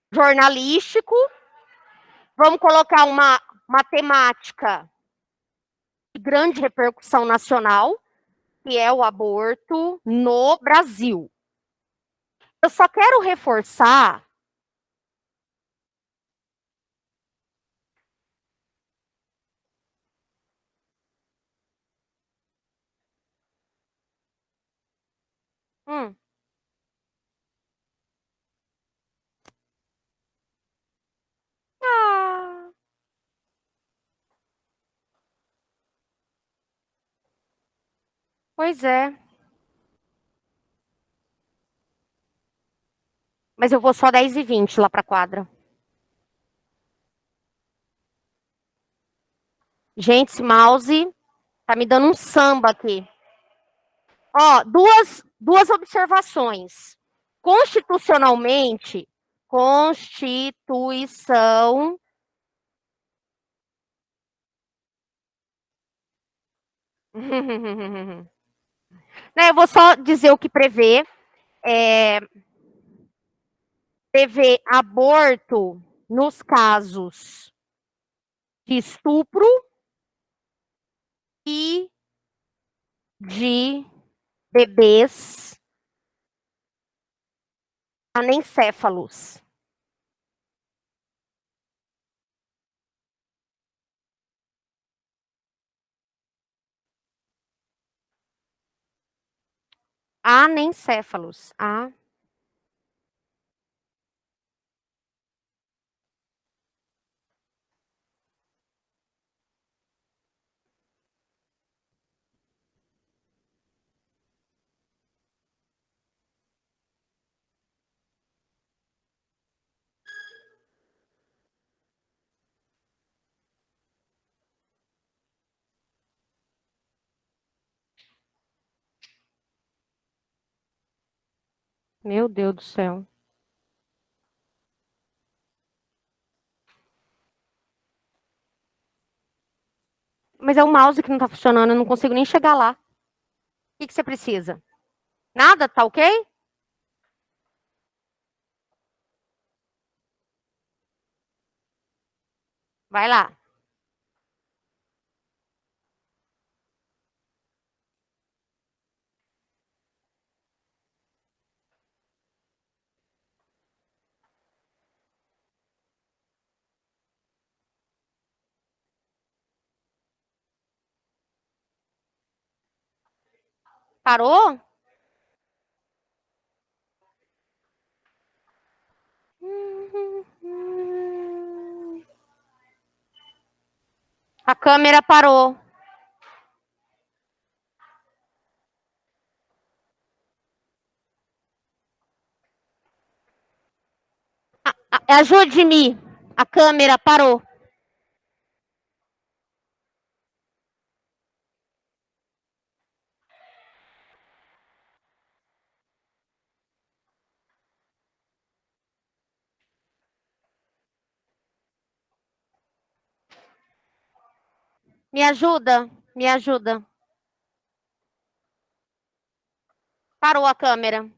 jornalístico. Vamos colocar uma temática de grande repercussão nacional, que é o aborto no Brasil. Eu só quero reforçar. Hum. Ah, pois é. Mas eu vou só 10h20 lá para a quadra. Gente, esse mouse tá me dando um samba aqui. Ó, duas observações. Constitucionalmente, Constituição. Né, eu vou só dizer o que prevê. Prevê aborto nos casos de estupro e de bebês anencéfalos. Anencéfalos. Meu Deus do céu. Mas é o mouse que não tá funcionando, eu não consigo nem chegar lá. O que você precisa? Nada? Tá ok? Vai lá. Parou? A câmera parou. Ajude-me. A câmera parou. Me ajuda, me ajuda. Parou a câmera.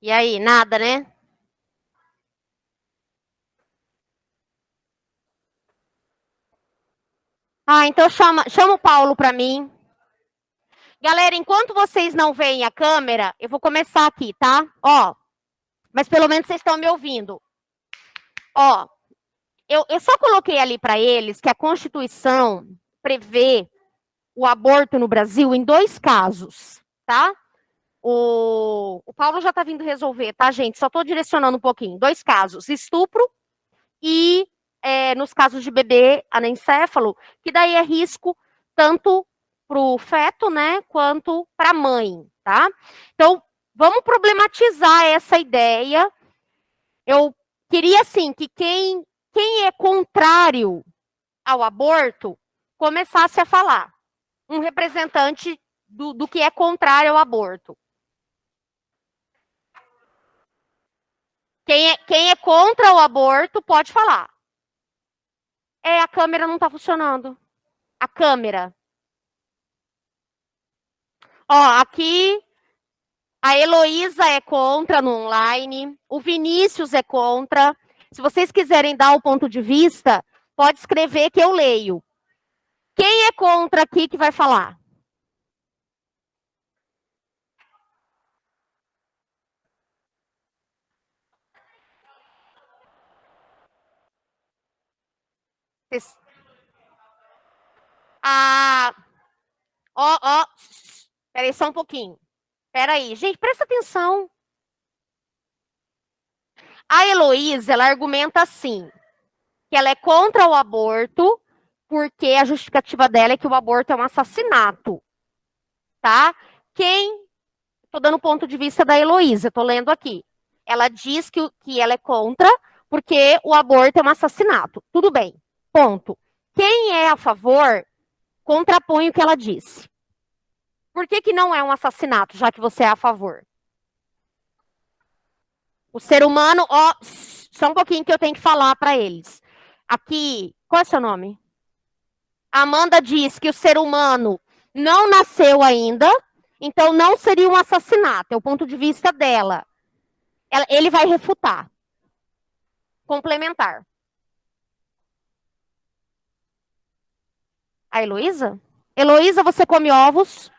E aí, nada, né? Então chama o Paulo para mim. Galera, enquanto vocês não veem a câmera, eu vou começar aqui, tá? Ó, mas pelo menos vocês estão me ouvindo. Ó, eu só coloquei ali para eles que a Constituição prevê o aborto no Brasil em 2 casos, tá? O Paulo já tá vindo resolver, tá, gente? Só tô direcionando um pouquinho. 2 casos, estupro e nos casos de bebê anencéfalo, que daí é risco tanto para o feto, né, quanto para a mãe, tá? Então, vamos problematizar essa ideia. Eu queria, assim, que quem é contrário ao aborto começasse a falar. Um representante do que é contrário ao aborto. Quem é contra o aborto pode falar. A câmera não está funcionando. A câmera. Ó, aqui a Heloísa é contra no online, o Vinícius é contra. Se vocês quiserem dar o ponto de vista, pode escrever que eu leio. Quem é contra aqui que vai falar? Ah, ó, peraí só um pouquinho. Peraí, gente, presta atenção. A Heloísa, ela argumenta assim, que ela é contra o aborto, porque a justificativa dela é que o aborto é um assassinato, tá? Estou dando o ponto de vista da Heloísa, estou lendo aqui. Ela diz que ela é contra, porque o aborto é um assassinato. Tudo bem, ponto. Quem é a favor, contrapõe o que ela disse. Por que não é um assassinato, já que você é a favor? O ser humano, ó, só um pouquinho que eu tenho que falar para eles. Aqui, qual é o seu nome? Amanda diz que o ser humano não nasceu ainda, então não seria um assassinato, é o ponto de vista dela. Ele vai refutar. Complementar. A Heloísa? Heloísa, você come ovos?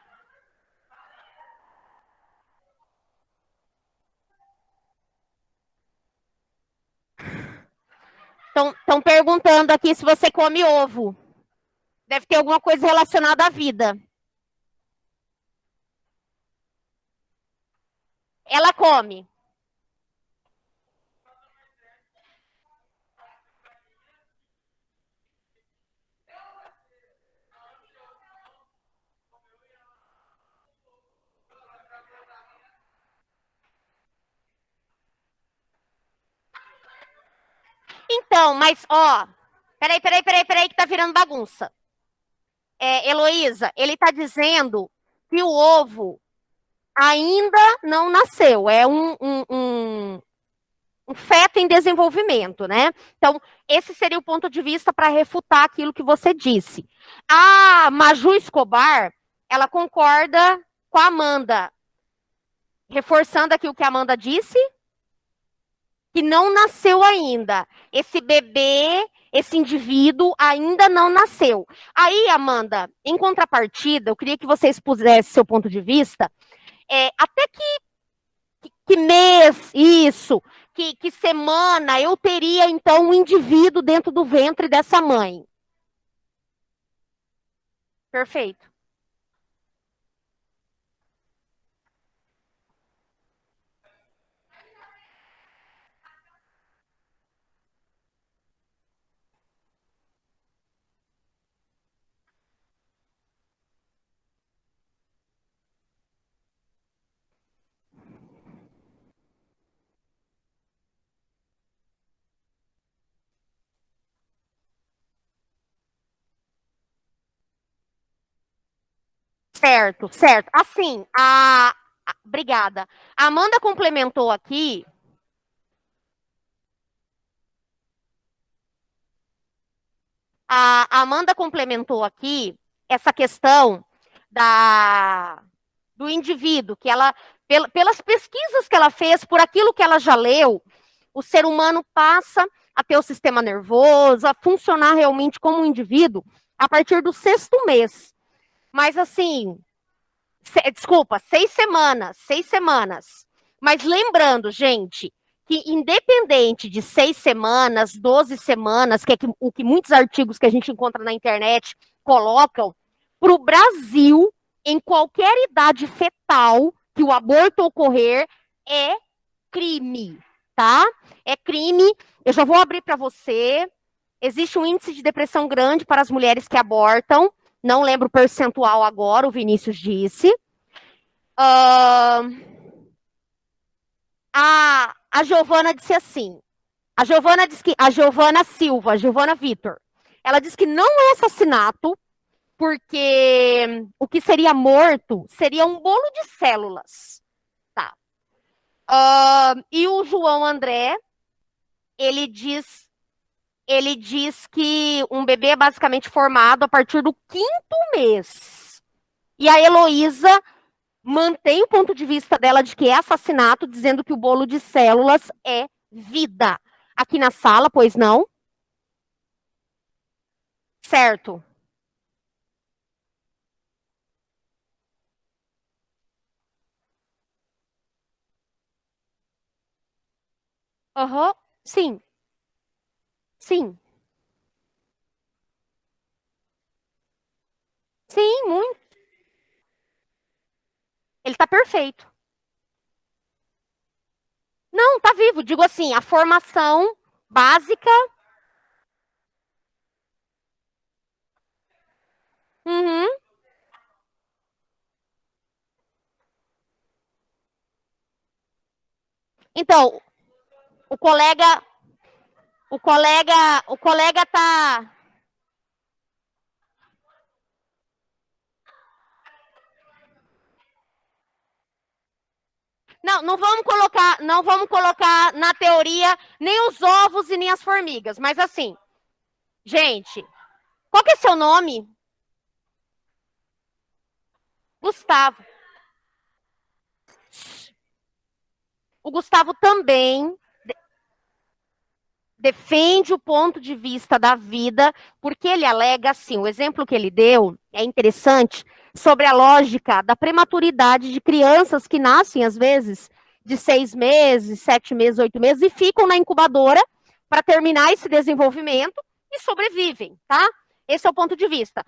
Estão perguntando aqui se você come ovo. Deve ter alguma coisa relacionada à vida. Ela come. Então, mas, ó, peraí, que tá virando bagunça. Heloísa, ele tá dizendo que o ovo ainda não nasceu, é um feto em desenvolvimento, né? Então, esse seria o ponto de vista para refutar aquilo que você disse. A Maju Escobar, ela concorda com a Amanda, reforçando aqui o que a Amanda disse, que não nasceu ainda. Esse bebê, esse indivíduo ainda não nasceu. Aí, Amanda, em contrapartida, eu queria que você expusesse seu ponto de vista, até que mês, isso, que semana eu teria, então, um indivíduo dentro do ventre dessa mãe. Perfeito. Certo, certo. Assim, obrigada. A Amanda complementou aqui. A Amanda complementou aqui essa questão do indivíduo, que ela, pelas pesquisas que ela fez, por aquilo que ela já leu, o ser humano passa a ter o sistema nervoso, a funcionar realmente como um indivíduo a partir do 6º mês. Mas assim, desculpa, 6 semanas, 6 semanas. Mas lembrando, gente, que independente de 6 semanas, 12 semanas, que é o que muitos artigos que a gente encontra na internet colocam, para o Brasil, em qualquer idade fetal que o aborto ocorrer, é crime, tá? É crime. Eu já vou abrir para você. Existe um índice de depressão grande para as mulheres que abortam. Não lembro o percentual agora, o Vinícius disse. A Giovana disse assim. A Giovana Silva, a Giovana Vitor, ela disse que não é assassinato, porque o que seria morto seria um bolo de células. Tá. E o João André, ele diz que um bebê é basicamente formado a partir do 5º mês. E a Heloísa mantém o ponto de vista dela de que é assassinato, dizendo que o bolo de células é vida. Aqui na sala, pois não? Certo. Aham, sim. Sim. Sim, muito. Ele tá perfeito. Não, tá vivo. Digo assim, a formação básica. Uhum. Então, o colega tá. Não, não vamos colocar na teoria nem os ovos e nem as formigas, mas assim, gente, qual que é seu nome? Gustavo. O Gustavo também defende o ponto de vista da vida, porque ele alega assim, o exemplo que ele deu é interessante, sobre a lógica da prematuridade de crianças que nascem, às vezes, de 6 meses, 7 meses, 8 meses, e ficam na incubadora para terminar esse desenvolvimento e sobrevivem, tá? Esse é o ponto de vista.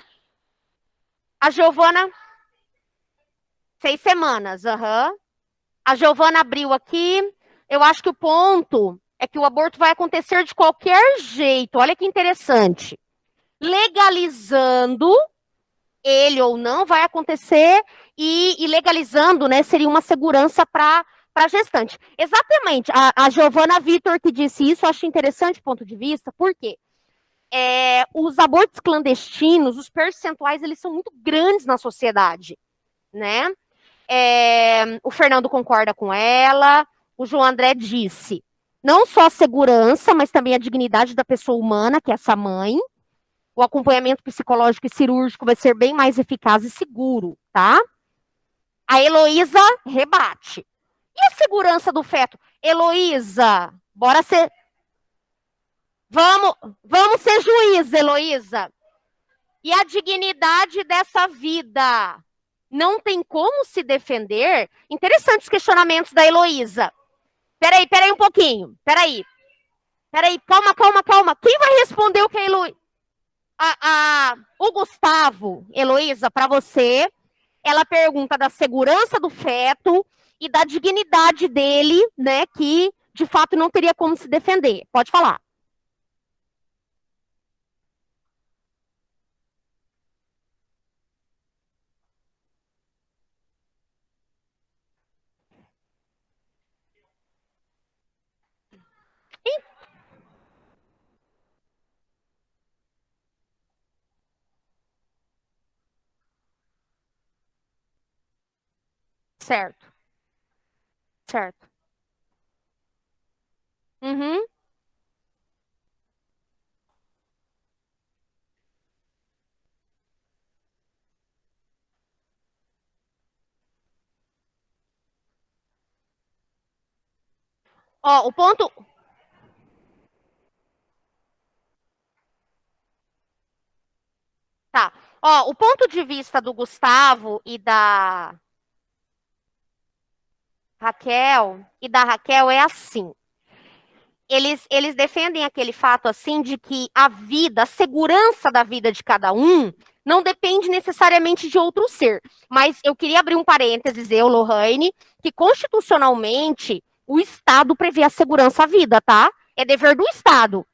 A Giovana, 6 semanas, aham. A Giovana abriu aqui, eu acho que o ponto é que o aborto vai acontecer de qualquer jeito. Olha que interessante. Legalizando, ele ou não vai acontecer, e legalizando, né, seria uma segurança para para gestante. Exatamente. A Giovana Vitor que disse isso, eu acho interessante o ponto de vista, por quê? Os abortos clandestinos, os percentuais, eles são muito grandes na sociedade, né? O Fernando concorda com ela, o João André disse, não só a segurança, mas também a dignidade da pessoa humana, que é essa mãe, o acompanhamento psicológico e cirúrgico vai ser bem mais eficaz e seguro, tá? A Heloísa rebate. E a segurança do feto? Heloísa, bora ser... Vamos ser juiz, Heloísa. E a dignidade dessa vida? Não tem como se defender? Interessantes questionamentos da Heloísa. Peraí um pouquinho. Peraí, calma. Quem vai responder o que a Heloísa... O Gustavo, Heloísa, para você, ela pergunta da segurança do feto e da dignidade dele, né, que de fato não teria como se defender. Pode falar. Certo. Uhum. Ó, o ponto... Tá. Ó, o ponto de vista do Gustavo e da Raquel é assim. Eles defendem aquele fato assim de que a vida, a segurança da vida de cada um não depende necessariamente de outro ser. Mas eu queria abrir um parênteses, Lohane, que constitucionalmente o Estado prevê a segurança à vida, tá? É dever do Estado.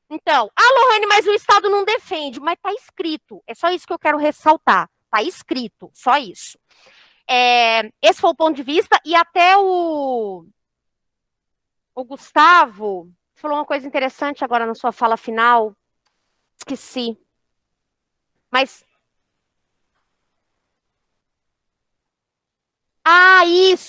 Então, Lohane, mas o Estado não defende, mas tá escrito. É só isso que eu quero ressaltar. Tá escrito, só isso. Esse foi o ponto de vista, e até o Gustavo falou uma coisa interessante agora na sua fala final. Esqueci. Mas...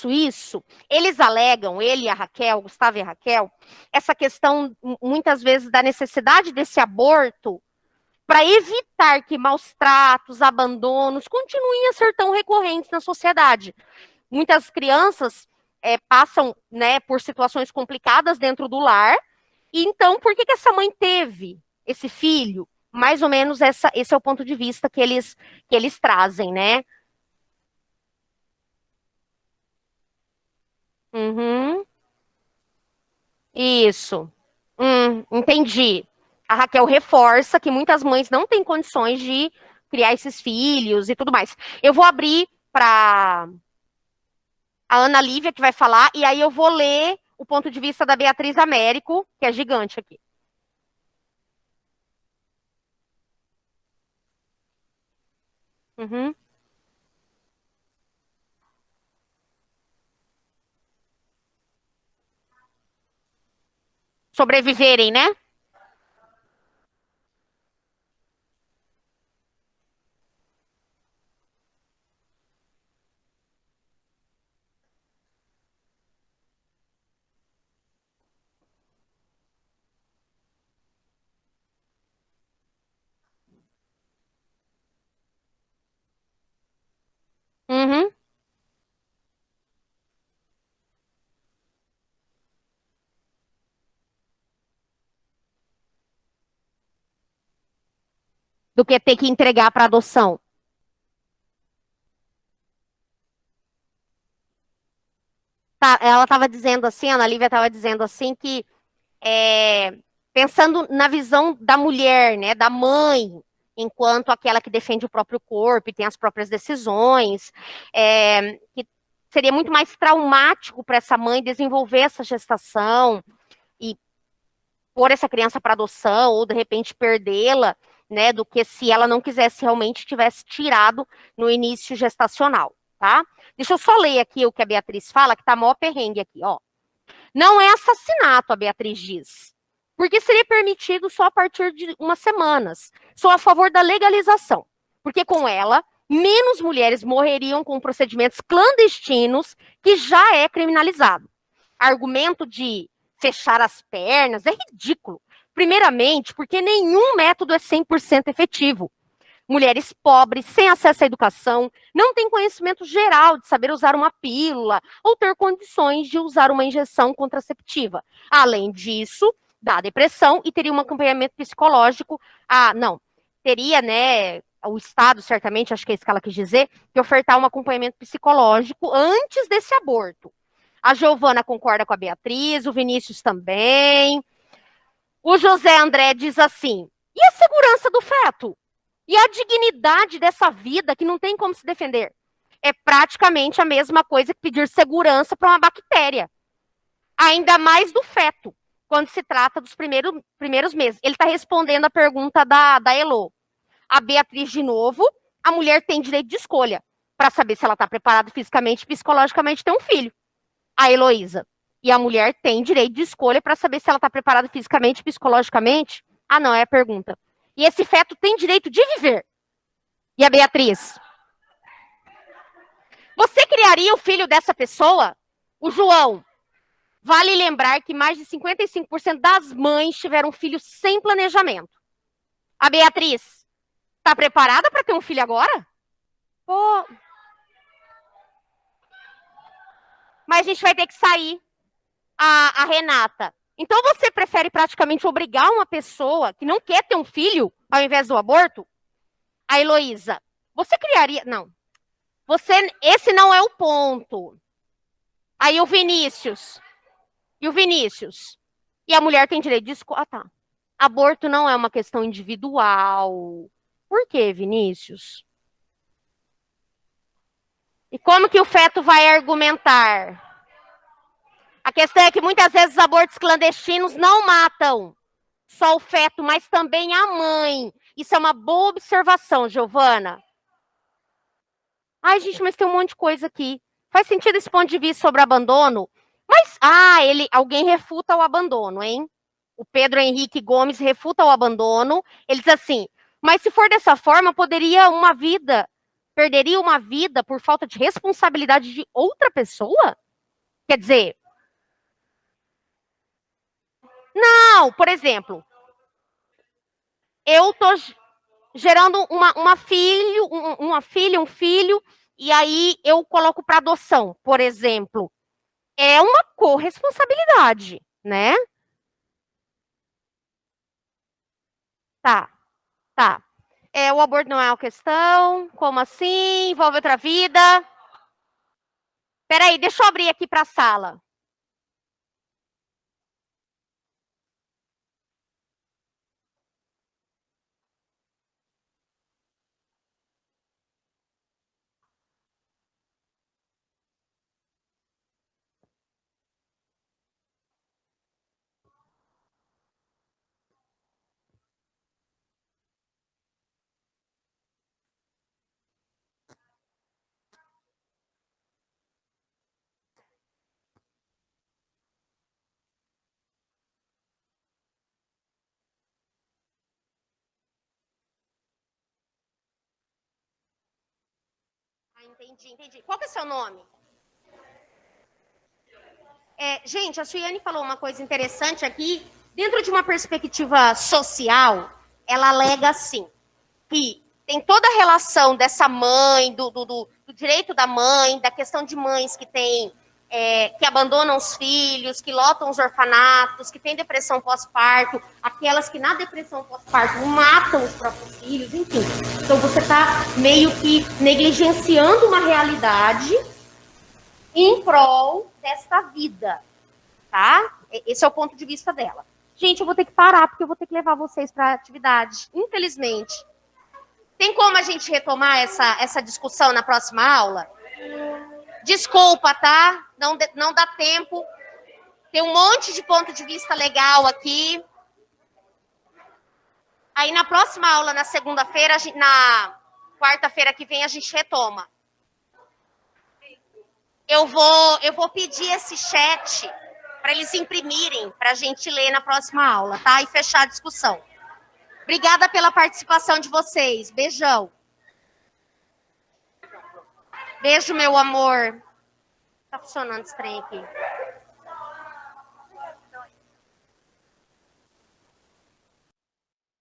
isso. Eles alegam, ele e a Raquel, o Gustavo e a Raquel, essa questão, muitas vezes, da necessidade desse aborto para evitar que maus tratos, abandonos continuem a ser tão recorrentes na sociedade. Muitas crianças passam, né, por situações complicadas dentro do lar, e então, por que essa mãe teve esse filho? Mais ou menos esse é o ponto de vista que eles trazem, né? Uhum. Isso. Entendi. A Raquel reforça que muitas mães não têm condições de criar esses filhos e tudo mais. Eu vou abrir para a Ana Lívia, que vai falar, e aí eu vou ler o ponto de vista da Beatriz Américo, que é gigante aqui. Uhum. Sobreviverem, né? Uhum. Do que ter que entregar para adoção. Tá, ela estava dizendo assim, a Ana Lívia estava dizendo assim que pensando na visão da mulher, né, da mãe, enquanto aquela que defende o próprio corpo e tem as próprias decisões, que seria muito mais traumático para essa mãe desenvolver essa gestação e pôr essa criança para adoção ou de repente perdê-la, né, do que se ela não quisesse realmente tivesse tirado no início gestacional, tá? Deixa eu só ler aqui o que a Beatriz fala, que tá mó perrengue aqui, ó. Não é assassinato, a Beatriz diz, porque seria permitido só a partir de umas semanas. Sou a favor da legalização, porque com ela, menos mulheres morreriam com procedimentos clandestinos, que já é criminalizado. Argumento de fechar as pernas é ridículo. Primeiramente, porque nenhum método é 100% efetivo. Mulheres pobres, sem acesso à educação, não têm conhecimento geral de saber usar uma pílula ou ter condições de usar uma injeção contraceptiva. Além disso, dá depressão e teria um acompanhamento psicológico. Teria, né, o Estado, certamente, acho que é isso que ela quis dizer, que ofertar um acompanhamento psicológico antes desse aborto. A Giovana concorda com a Beatriz, o Vinícius também. O José André diz assim, e a segurança do feto? E a dignidade dessa vida que não tem como se defender? É praticamente a mesma coisa que pedir segurança para uma bactéria. Ainda mais do feto, quando se trata dos primeiros meses. Ele está respondendo a pergunta da Elo. A Beatriz, de novo, a mulher tem direito de escolha para saber se ela está preparada fisicamente e psicologicamente ter um filho. A Heloísa. E a mulher tem direito de escolha para saber se ela está preparada fisicamente e psicologicamente? Ah, não, é a pergunta. E esse feto tem direito de viver. E a Beatriz? Você criaria o filho dessa pessoa? O João. Vale lembrar que mais de 55% das mães tiveram filho sem planejamento. A Beatriz. Tá preparada para ter um filho agora? Pô. Mas a gente vai ter que sair. A Renata. Então você prefere praticamente obrigar uma pessoa que não quer ter um filho ao invés do aborto? A Heloísa. Você criaria... Não. Esse não é o ponto. Aí o Vinícius. E o Vinícius? E a mulher tem direito de escolha. Ah, tá. Aborto não é uma questão individual. Por quê, Vinícius? E como que o feto vai argumentar? A questão é que muitas vezes os abortos clandestinos não matam só o feto, mas também a mãe. Isso é uma boa observação, Giovana. Ai, gente, mas tem um monte de coisa aqui. Faz sentido esse ponto de vista sobre abandono? Mas, alguém refuta o abandono, hein? O Pedro Henrique Gomes refuta o abandono. Ele diz assim, mas se for dessa forma, perderia uma vida por falta de responsabilidade de outra pessoa? Quer dizer... Não, por exemplo, eu tô gerando um filho, e aí eu coloco para adoção, por exemplo. É uma corresponsabilidade, né? Tá. O aborto não é uma questão, como assim? Envolve outra vida? Peraí, deixa eu abrir aqui para a sala. Entendi. Qual que é o seu nome? Gente, a Suiane falou uma coisa interessante aqui. Dentro de uma perspectiva social, ela alega assim, que tem toda a relação dessa mãe, do direito da mãe, da questão de mães que que abandonam os filhos, que lotam os orfanatos, que têm depressão pós-parto, aquelas que na depressão pós-parto matam os próprios filhos, enfim. Então você está meio que negligenciando uma realidade em prol desta vida, tá? Esse é o ponto de vista dela. Gente, eu vou ter que parar, porque eu vou ter que levar vocês para a atividade, infelizmente. Tem como a gente retomar essa discussão na próxima aula? Desculpa, tá? Não dá tempo. Tem um monte de ponto de vista legal aqui. Aí na próxima aula, na segunda-feira, na quarta-feira que vem, a gente retoma. eu vou pedir esse chat para eles imprimirem, para a gente ler na próxima aula, tá? E fechar a discussão. Obrigada pela participação de vocês. Beijão. Beijo, meu amor. Tá funcionando esse trem aqui.